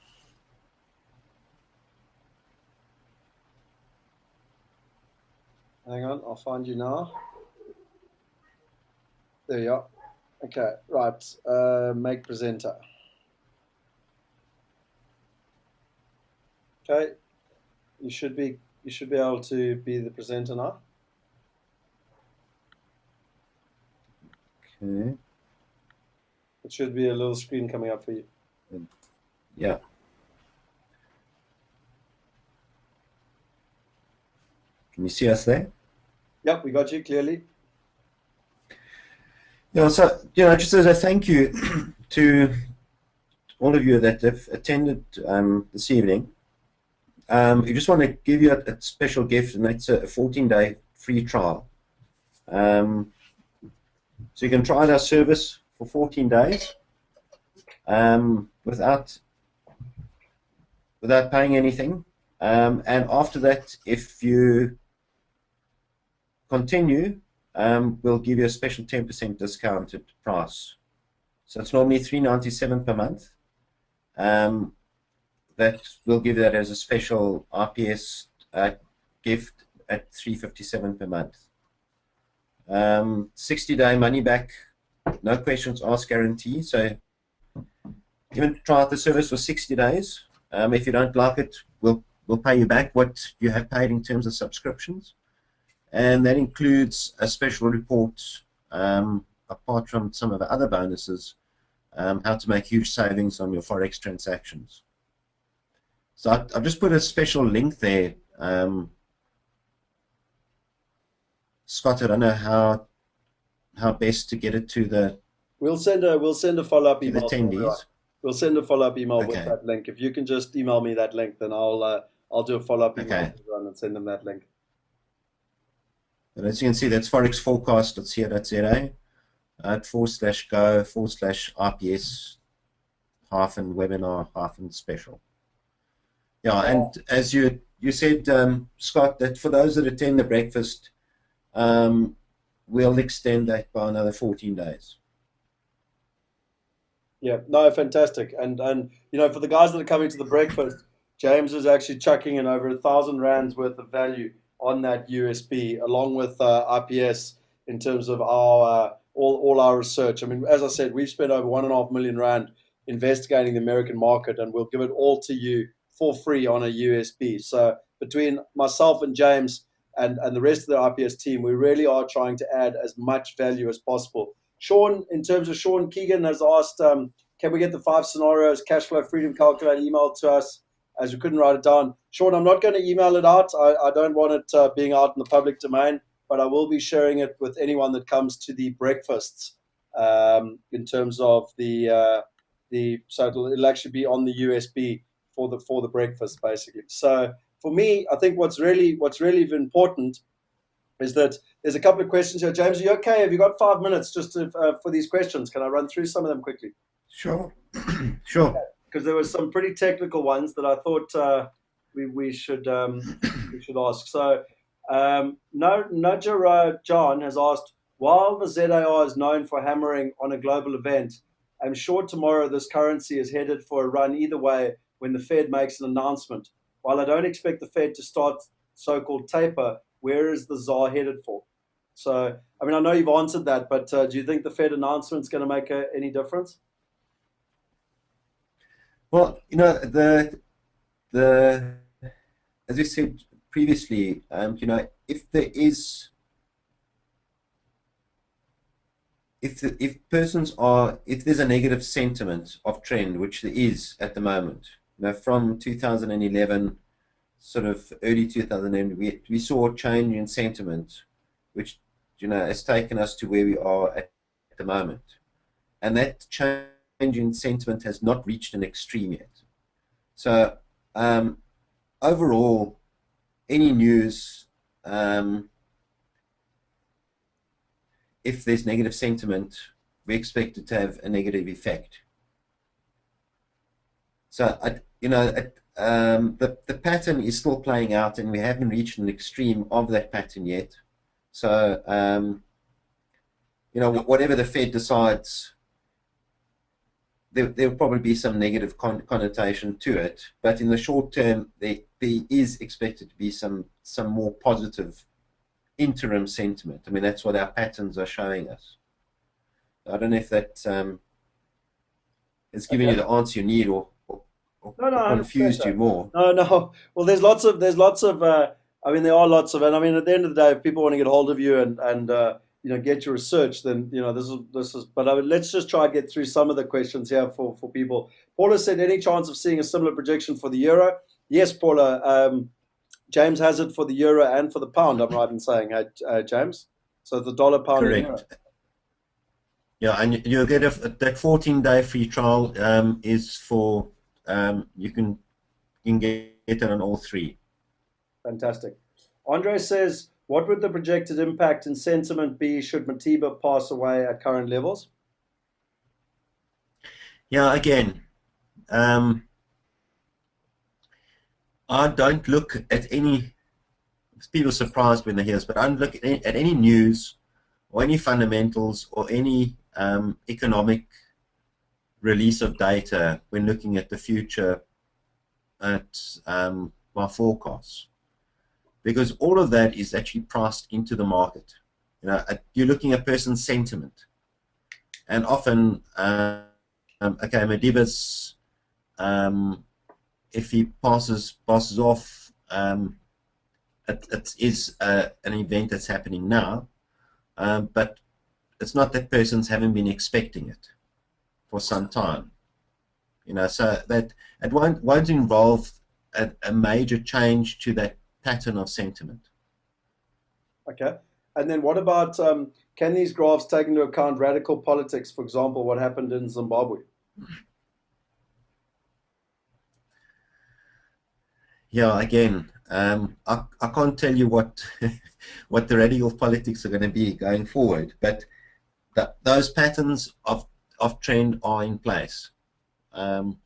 Hang on, I'll find you now. There you are. Okay, right. Make presenter. Okay, you should be able to be the presenter now. Okay. It should be a little screen coming up for you. Yeah. Can you see us there? Yep, we got you clearly. Yeah, so, just as a thank you to all of you that have attended this evening, we just want to give you a special gift, and that's a 14-day free trial. So you can try our service for 14 days without paying anything. And after that, if you continue, we'll give you a special 10% discounted price. So it's normally $397 per month. That we'll give that as a special RPS gift at $357 per month. 60-day money back, no questions asked guarantee. So even try out the service for 60 days. If you don't like it, we'll pay you back what you have paid in terms of subscriptions. And that includes a special report, apart from some of the other bonuses, how to make huge savings on your Forex transactions. So I've just put a special link there. Scott, I don't know how best to get it to the. We'll send a follow-up email. The attendees. We'll send a follow-up email Okay. with that link. If you can just email me that link, then I'll do a follow-up email Okay. to everyone and send them that link. And as you can see, that's forexforecast.co.za /go/IPS -webinar -special. Yeah, and as you said, Scott, that for those that attend the breakfast, we'll extend that by another 14 days. Yeah, no, fantastic. And for the guys that are coming to the breakfast, James is actually chucking in over 1,000 rands worth of value on that USB, along with IPS in terms of our all our research. I mean, as I said, we've spent over 1.5 million rand investigating the American market, and we'll give it all to you for free on a USB. So between myself and James and the rest of the IPS team, we really are trying to add as much value as possible. Sean, in terms of Sean Keegan, has asked, can we get the 5 scenarios cash flow freedom calculator emailed to us, as we couldn't write it down. Sean, I'm not going to email it out. I don't want it being out in the public domain, but I will be sharing it with anyone that comes to the breakfasts in terms of so it'll actually be on the USB for the breakfast, basically. So for me, I think what's really important is that there's a couple of questions here. James, are you okay? Have you got 5 minutes just for these questions? Can I run through some of them quickly? Sure. Sure. Because there were some pretty technical ones that I thought we should ask. So Najara John has asked, while the ZAR is known for hammering on a global event, I'm sure tomorrow this currency is headed for a run either way when the Fed makes an announcement. While I don't expect the Fed to start so-called taper, where is the ZAR headed for? So, I mean, I know you've answered that, but do you think the Fed announcement is going to make any difference? Well, the as we said previously, if there is if there's a negative sentiment of trend, which there is at the moment, from 2011, sort of early 2011, we saw a change in sentiment, which has taken us to where we are at the moment, and that change in sentiment has not reached an extreme yet. So overall, any news, if there's negative sentiment, we expect it to have a negative effect. So, the pattern is still playing out, and we haven't reached an extreme of that pattern yet. So, whatever the Fed decides, there'll probably be some negative connotation to it. But in the short term, there is expected to be some more positive interim sentiment. I mean, that's what our patterns are showing us. I don't know if that is giving you the answer you need, or No, confused you more. No. Well, there's lots of. I mean, there are lots of, and I mean, at the end of the day, if people want to get hold of you and get your research, then this is. But let's just try and get through some of the questions here for people. Paula said, any chance of seeing a similar projection for the euro? Yes, Paula. James has it for the euro and for the pound. I'm right in saying, James. So the dollar, pound, correct. And euro. Yeah, and you'll get that 14-day free trial is for you can get it on all three. Fantastic. Andre says, what would the projected impact in sentiment be should Matiba pass away at current levels? Yeah, again, I don't look at any. People are surprised when they hear this, but I don't look at any news or any fundamentals or any economic release of data when looking at the future at my forecasts, because all of that is actually priced into the market. You're looking at person's sentiment, and often, okay, Madiba's, if he passes off, it is an event that's happening now, but it's not that persons haven't been expecting it for some time. So that it won't involve a major change to that pattern of sentiment. Okay. And then what about, can these graphs take into account radical politics, for example, what happened in Zimbabwe? Yeah, again, I can't tell you what what the radical politics are going to be going forward, but those patterns of trend are in place. And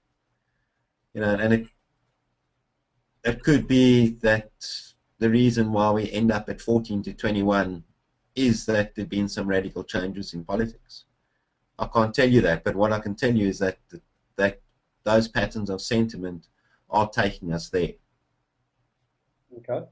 it could be that the reason why we end up at 14 to 21 is that there have been some radical changes in politics. I can't tell you that, but what I can tell you is that those patterns of sentiment are taking us there. Okay.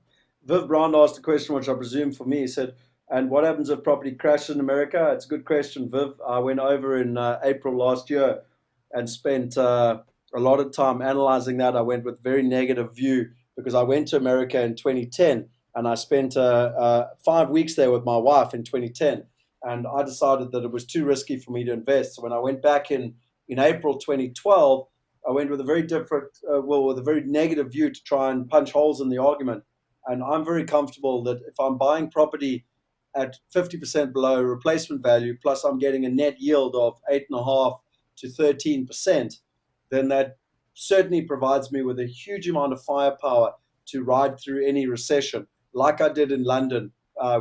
Viv Brown asked a question, which I presume for me. He said, and what happens if property crashes in America? It's a good question, Viv. I went over in April last year and spent a lot of time analyzing that. I went with very negative view because I went to America in 2010 and I spent 5 weeks there with my wife in 2010. And I decided that it was too risky for me to invest. So when I went back in April 2012, I went with a very different, with a very negative view to try and punch holes in the argument. And I'm very comfortable that if I'm buying property at 50% below replacement value, plus I'm getting a net yield of 8.5 to 13%, then that certainly provides me with a huge amount of firepower to ride through any recession, like I did in London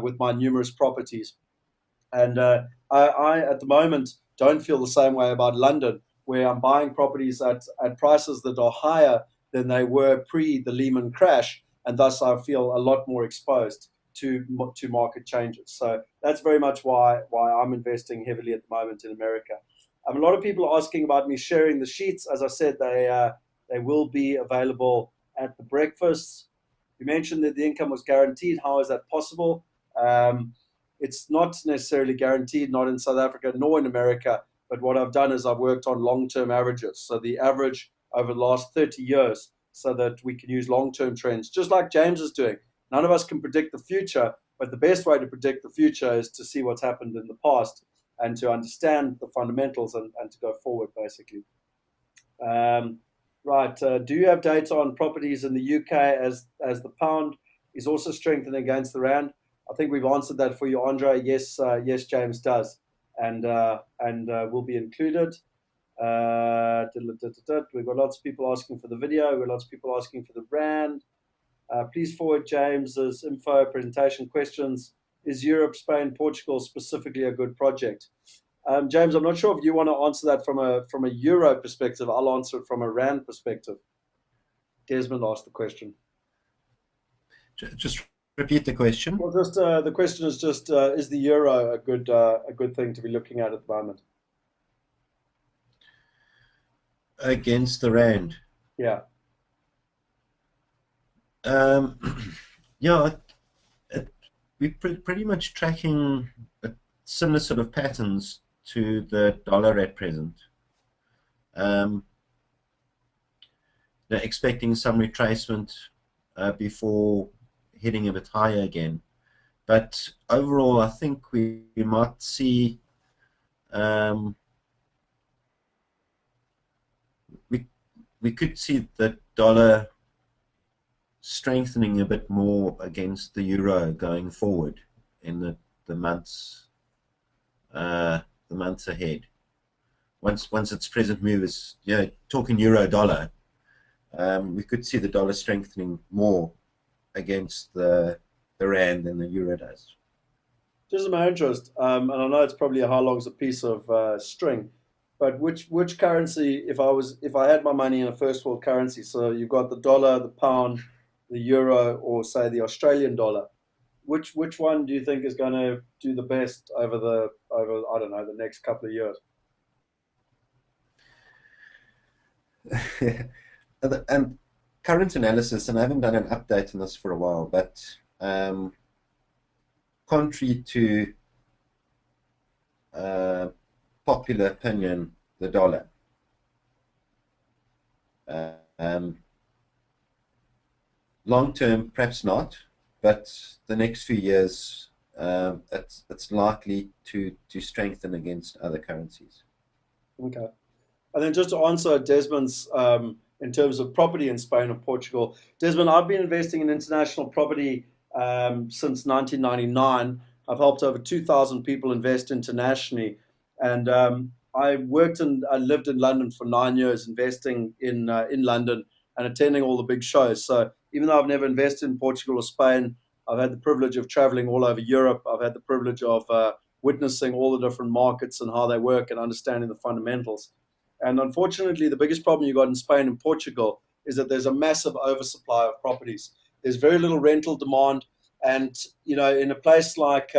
with my numerous properties. And I, at the moment, don't feel the same way about London, where I'm buying properties at prices that are higher than they were pre the Lehman crash, and thus I feel a lot more exposed. to market changes. So that's very much why I'm investing heavily at the moment in America. A lot of people are asking about me sharing the sheets. As I said, they will be available at the breakfasts. You mentioned that the income was guaranteed. How is that possible? It's not necessarily guaranteed, not in South Africa nor in America. But what I've done is I've worked on long-term averages. So the average over the last 30 years so that we can use long-term trends, just like James is doing. None of us can predict the future, but the best way to predict the future is to see what's happened in the past and to understand the fundamentals and to go forward, basically. Right. Do you have data on properties in the UK as the pound is also strengthening against the rand? I think we've answered that for you, Andre. Yes, yes, James does, and will be included. We've got lots of people asking for the video. We've got lots of people asking for the rand. Please forward James's info, presentation questions. Is Europe, Spain, Portugal specifically a good project? James, I'm not sure if you want to answer that from a euro perspective. I'll answer it from a rand perspective. Desmond asked the question. Just repeat the question. Well, just the question is just is the euro a good thing to be looking at the moment? Against the rand. Yeah. Yeah, we're pretty much tracking similar sort of patterns to the dollar at present. They're expecting some retracement before hitting a bit higher again. But overall, I think we might see we could see the dollar strengthening a bit more against the euro going forward in the months ahead. Once its present move is, talking euro dollar, we could see the dollar strengthening more against the rand than the euro does. Just in my interest, and I know it's probably how long's a piece of string, but which currency, if I had my money in a first world currency, so you've got the dollar, the pound, the euro, or say the Australian dollar, which one do you think is going to do the best over I don't know, the next couple of years? And current analysis, and I haven't done an update on this for a while, but contrary to popular opinion, the dollar. Long term, perhaps not, but the next few years, it's likely to strengthen against other currencies. Okay. And then just to answer Desmond's, in terms of property in Spain and Portugal, Desmond, I've been investing in international property since 1999. I've helped over 2,000 people invest internationally, and I lived in London for 9 years, investing in London and attending all the big shows. So even though I've never invested in Portugal or Spain, I've had the privilege of traveling all over Europe. I've had the privilege of witnessing all the different markets and how they work and understanding the fundamentals. And unfortunately, the biggest problem you got in Spain and Portugal is that there's a massive oversupply of properties. There's very little rental demand, and in a place like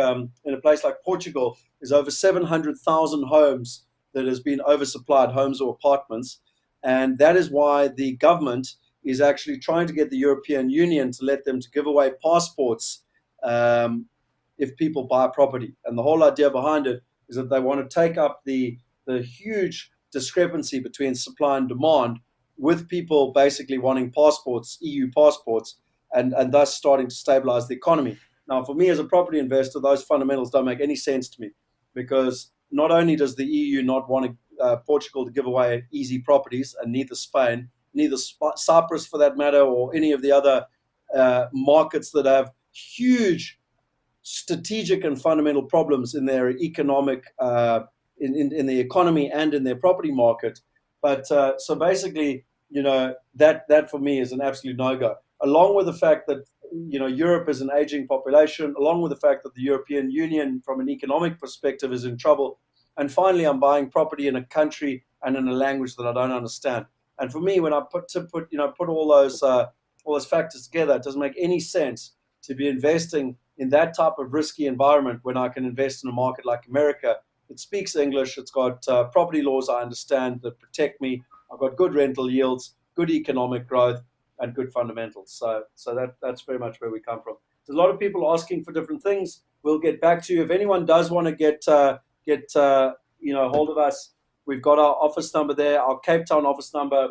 Portugal, there's over 700,000 homes that has been oversupplied, homes or apartments, and that is why the government is actually trying to get the European Union to let them to give away passports if people buy property. And the whole idea behind it is that they want to take up the huge discrepancy between supply and demand, with people basically wanting passports, EU passports, and thus starting to stabilize the economy. Now, for me as a property investor, those fundamentals don't make any sense to me, because not only does the EU not want Portugal to give away easy properties, and neither Spain, neither Cyprus for that matter, or any of the other markets that have huge strategic and fundamental problems in their economic in the economy and in their property market. But so basically, that for me is an absolute no-go. Along with the fact that Europe is an aging population, along with the fact that the European Union, from an economic perspective, is in trouble, and finally, I'm buying property in a country and in a language that I don't understand. And for me, when I put all those factors together, it doesn't make any sense to be investing in that type of risky environment when I can invest in a market like America. It speaks English. It's got property laws I understand that protect me. I've got good rental yields, good economic growth, and good fundamentals. So that's very much where we come from. There's a lot of people asking for different things. We'll get back to you. If anyone does want to get hold of us, we've got our office number there. Our Cape Town office number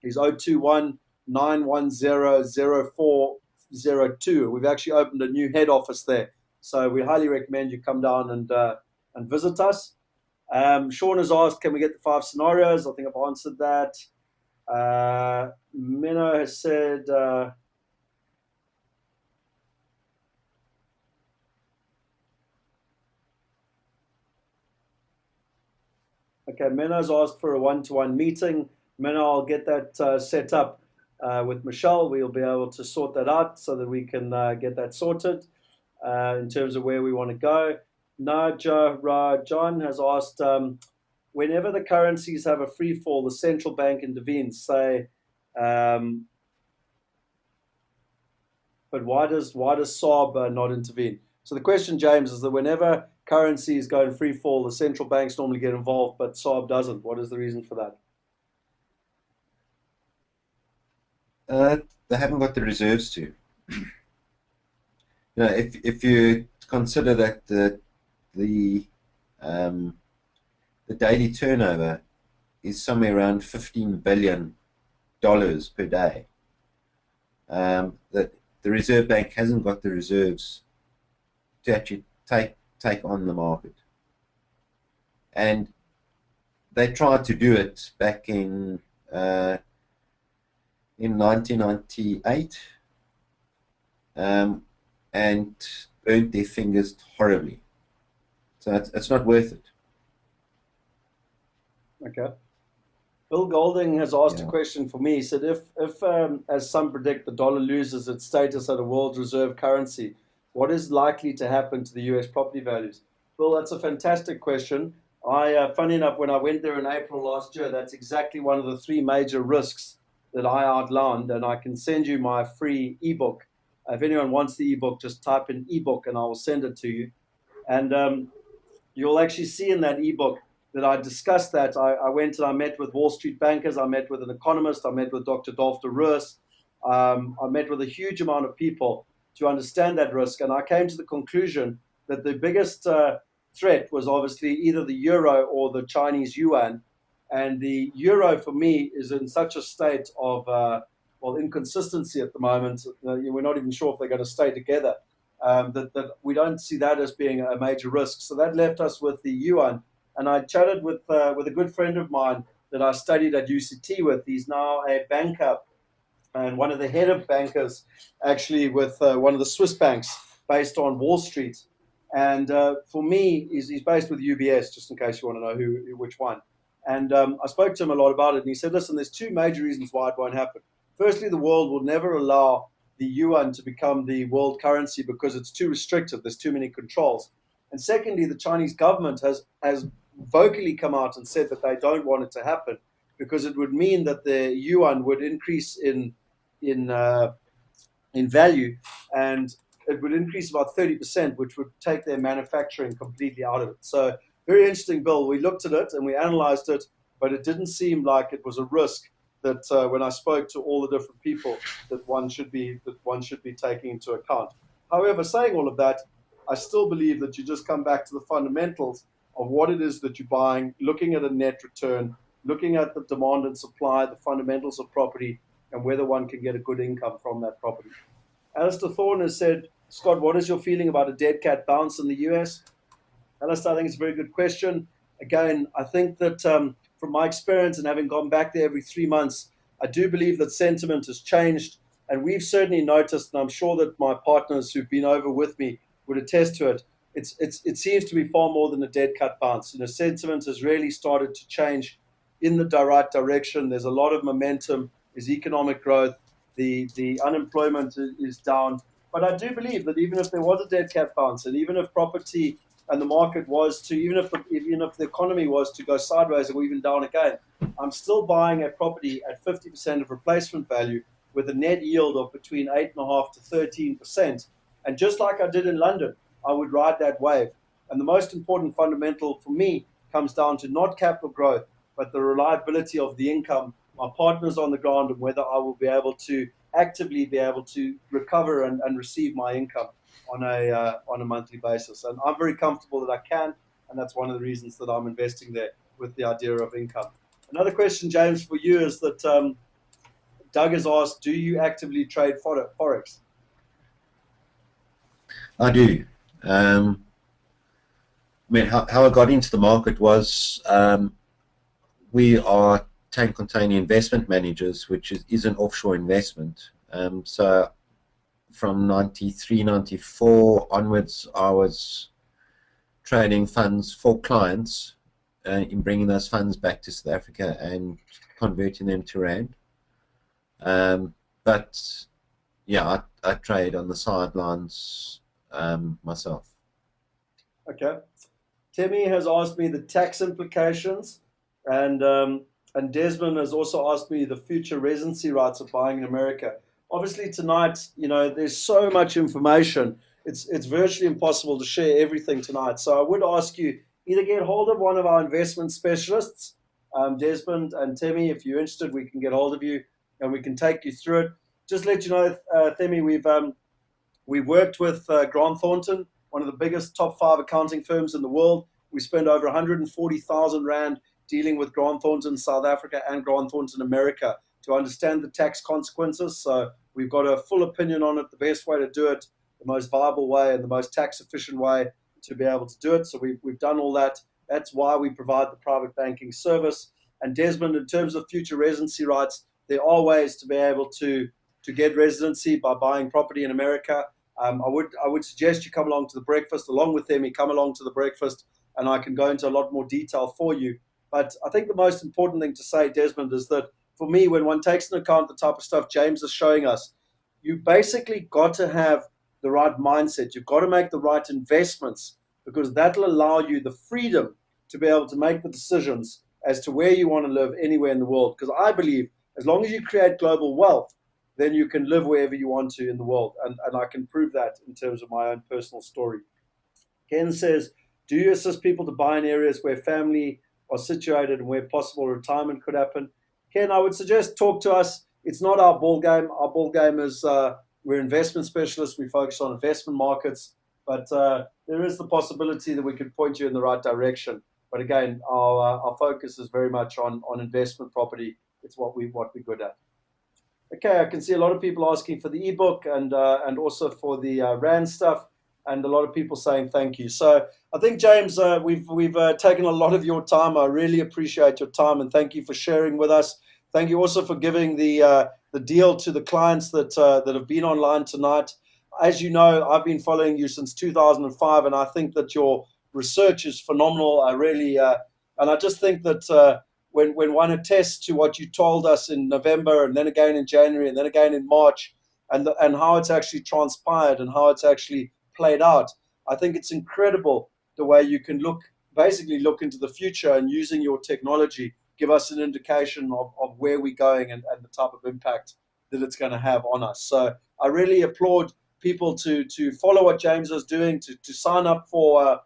is 021 910 0402. We've actually opened a new head office there. So we highly recommend you come down and visit us. Sean has asked, can we get the 5 scenarios? I think I've answered that. Menno has said, okay, Menno's asked for a one-to-one meeting. Menno, I'll get that set up with Michelle. We'll be able to sort that out so that we can get that sorted in terms of where we want to go. Naja John has asked, whenever the currencies have a free fall, the central bank intervenes, say, but why does SARB not intervene? So the question, James, is that whenever currencies go in free fall, the central banks normally get involved, but SARB doesn't. What is the reason for that? They haven't got the reserves to. If you consider that the daily turnover is somewhere around $15 billion per day, that the Reserve Bank hasn't got the reserves to actually take on the market. And they tried to do it back in 1998 and burnt their fingers horribly. So it's not worth it. Okay. Bill Golding has asked a question for me. He said, if as some predict, the dollar loses its status as a world reserve currency, what is likely to happen to the US property values? Bill, that's a fantastic question. Funny enough, when I went there in April last year, that's exactly one of the 3 major risks that I outlined, and I can send you my free ebook. If anyone wants the ebook, just type in ebook and I will send it to you. And you'll actually see in that ebook that I discussed that. I went and I met with Wall Street bankers. I met with an economist. I met with Dr. Dolf de Roos. I met with a huge amount of people to understand that risk. And I came to the conclusion that the biggest threat was obviously either the euro or the Chinese yuan. And the euro, for me, is in such a state of, inconsistency at the moment. We're not even sure if they're going to stay together. That we don't see that as being a major risk. So that left us with the yuan. And I chatted with a good friend of mine that I studied at UCT with. He's now a banker and one of the head of bankers, actually, with one of the Swiss banks based on Wall Street. And for me, he's based with UBS, just in case you want to know which one. And I spoke to him a lot about it. And he said, listen, there's 2 major reasons why it won't happen. Firstly, the world will never allow the yuan to become the world currency because it's too restrictive. There's too many controls. And secondly, the Chinese government has vocally come out and said that they don't want it to happen because it would mean that the yuan would increase in value, and it would increase about 30%, which would take their manufacturing completely out of it. So very interesting, Bill. We looked at it and we analyzed it, but it didn't seem like it was a risk that when I spoke to all the different people that one should be taking into account. However, saying all of that, I still believe that you just come back to the fundamentals of what it is that you're buying, looking at a net return, looking at the demand and supply, the fundamentals of property, and whether one can get a good income from that property. Alistair Thorne has said, Scott, what is your feeling about a dead cat bounce in the US? Alistair, I think it's a very good question. Again, I think that from my experience and having gone back there every 3 months, I do believe that sentiment has changed. And we've certainly noticed, and I'm sure that my partners who've been over with me would attest to it, it seems to be far more than a dead cat bounce. Sentiment has really started to change in the right direction. There's a lot of momentum. There's economic growth. The unemployment is down. But I do believe that even if there was a dead cat bounce, and even if property and the market was to, even if the economy was to go sideways or even down again, I'm still buying a property at 50% of replacement value with a net yield of between 8.5% to 13%, And just like I did in London, I would ride that wave. And the most important fundamental for me comes down to not capital growth, but the reliability of the income, my partners on the ground, and whether I will be able to actively be able to recover and receive my income on a monthly basis. And I'm very comfortable that I can, and that's one of the reasons that I'm investing there with the idea of income. Another question, James, for you is that Doug has asked, do you actively trade Forex? I do. I mean, how I got into the market was we are tank container investment managers, which is an offshore investment. So from 93, 94 onwards, I was trading funds for clients in bringing those funds back to South Africa and converting them to Rand. But yeah, I trade on the sidelines myself. Okay. Temi has asked me the tax implications, and Desmond has also asked me the future residency rights of buying in America. Obviously, tonight, there's so much information. It's virtually impossible to share everything tonight. So I would ask you either get hold of one of our investment specialists, Desmond and Temi. If you're interested, we can get hold of you and we can take you through it. Just let you know, Temi, we've worked with Grant Thornton, one of the biggest top 5 accounting firms in the world. We spent over 140,000 Rand dealing with Grant Thornton South Africa and Grant Thornton America to understand the tax consequences. So we've got a full opinion on it, the best way to do it, the most viable way and the most tax efficient way to be able to do it. So we've done all that. That's why we provide the private banking service. And Desmond, in terms of future residency rights, there are ways to be able to get residency by buying property in America. I would suggest you come along to the breakfast along with them. You come along to the breakfast and I can go into a lot more detail for you. But I think the most important thing to say, Desmond, is that for me, when one takes into account the type of stuff James is showing us, you basically got to have the right mindset. You've got to make the right investments because that'll allow you the freedom to be able to make the decisions as to where you want to live anywhere in the world. Because I believe as long as you create global wealth, then you can live wherever you want to in the world. And I can prove that in terms of my own personal story. Ken says, do you assist people to buy in areas where family are situated and where possible retirement could happen? Ken, I would suggest talk to us. It's not our ball game. Our ball game is we're investment specialists. We focus on investment markets. But there is the possibility that we could point you in the right direction. But again, our focus is very much on investment property. It's what we're good at. Okay, I can see a lot of people asking for the ebook and also for the Rand stuff, and a lot of people saying thank you. So I think, James, we've taken a lot of your time. I really appreciate your time, and thank you for sharing with us. Thank you also for giving the deal to the clients that have been online tonight. As you know, I've been following you since 2005, and I think that your research is phenomenal. I really, and I just think that. When one attests to what you told us in November and then again in January and then again in March and how it's actually transpired and how it's actually played out, I think it's incredible the way you can basically look into the future and using your technology, give us an indication of where we're going and the type of impact that it's going to have on us. So I really applaud people to follow what James is doing, to sign up for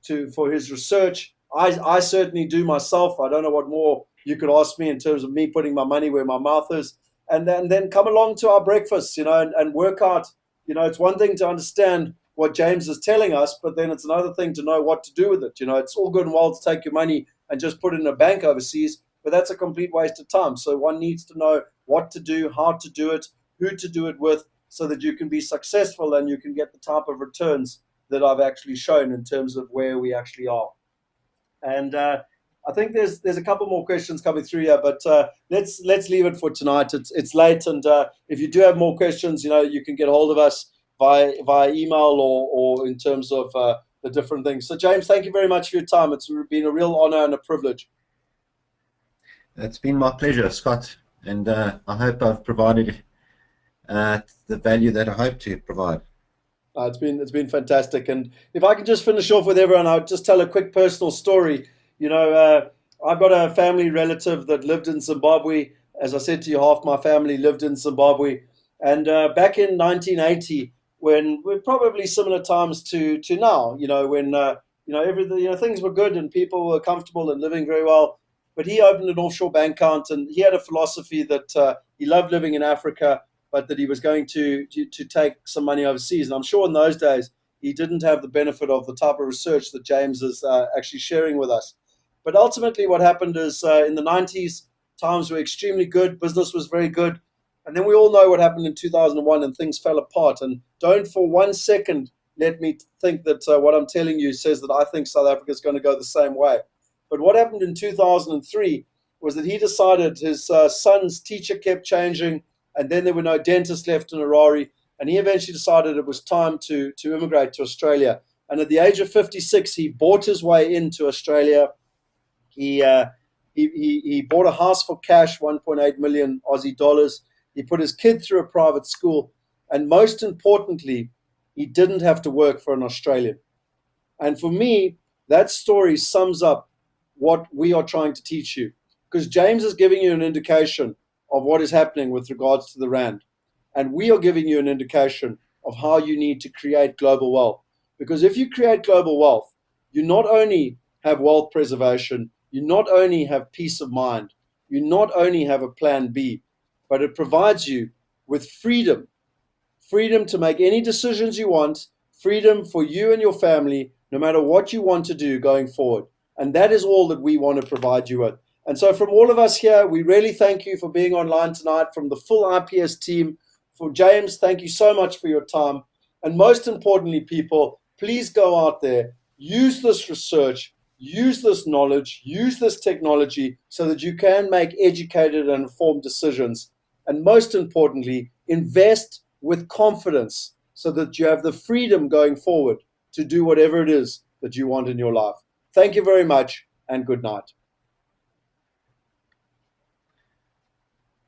his research. I certainly do myself. I don't know what more you could ask me in terms of me putting my money where my mouth is. And then come along to our breakfasts, and work out. It's one thing to understand what James is telling us, but then it's another thing to know what to do with it. It's all good and well to take your money and just put it in a bank overseas, but that's a complete waste of time. So one needs to know what to do, how to do it, who to do it with, so that you can be successful and you can get the type of returns that I've actually shown in terms of where we actually are. And I think there's a couple more questions coming through here, but let's leave it for tonight. It's late, and if you do have more questions, you can get hold of us via email or in terms of the different things. So James, thank you very much for your time. It's been a real honor and a privilege. It's been my pleasure, Scott, and I hope I've provided the value that I hope to provide. It's been fantastic. And if I can just finish off with everyone, I'll just tell a quick personal story. I've got a family relative that lived in Zimbabwe. As I said to you, half my family lived in Zimbabwe. And back in 1980, when we're probably similar times to now, when everything, things were good and people were comfortable and living very well. But he opened an offshore bank account, and he had a philosophy that he loved living in Africa, but that he was going to take some money overseas. And I'm sure in those days he didn't have the benefit of the type of research that James is actually sharing with us. But ultimately, what happened is in the 90s, times were extremely good. Business was very good. And then we all know what happened in 2001 and things fell apart. And don't for 1 second let me think that what I'm telling you says that I think South Africa is going to go the same way. But what happened in 2003 was that he decided his son's teacher kept changing, and then there were no dentists left in Harare. And he eventually decided it was time to immigrate to Australia. And at the age of 56, he bought his way into Australia. He bought a house for cash, 1.8 million Aussie dollars. He put his kid through a private school. And most importantly, he didn't have to work for an Australian. And for me, that story sums up what we are trying to teach you. Because James is giving you an indication of what is happening with regards to the Rand. And we are giving you an indication of how you need to create global wealth. Because if you create global wealth, you not only have wealth preservation, you not only have peace of mind, you not only have a plan B, but it provides you with freedom to make any decisions you want, freedom for you and your family, no matter what you want to do going forward. And that is all that we want to provide you with. And so from all of us here, we really thank you for being online tonight, from the full IPS team. For James, thank you so much for your time. And most importantly, people, please go out there, use this research, use this knowledge, use this technology so that you can make educated and informed decisions. And most importantly, invest with confidence so that you have the freedom going forward to do whatever it is that you want in your life. Thank you very much, and good night.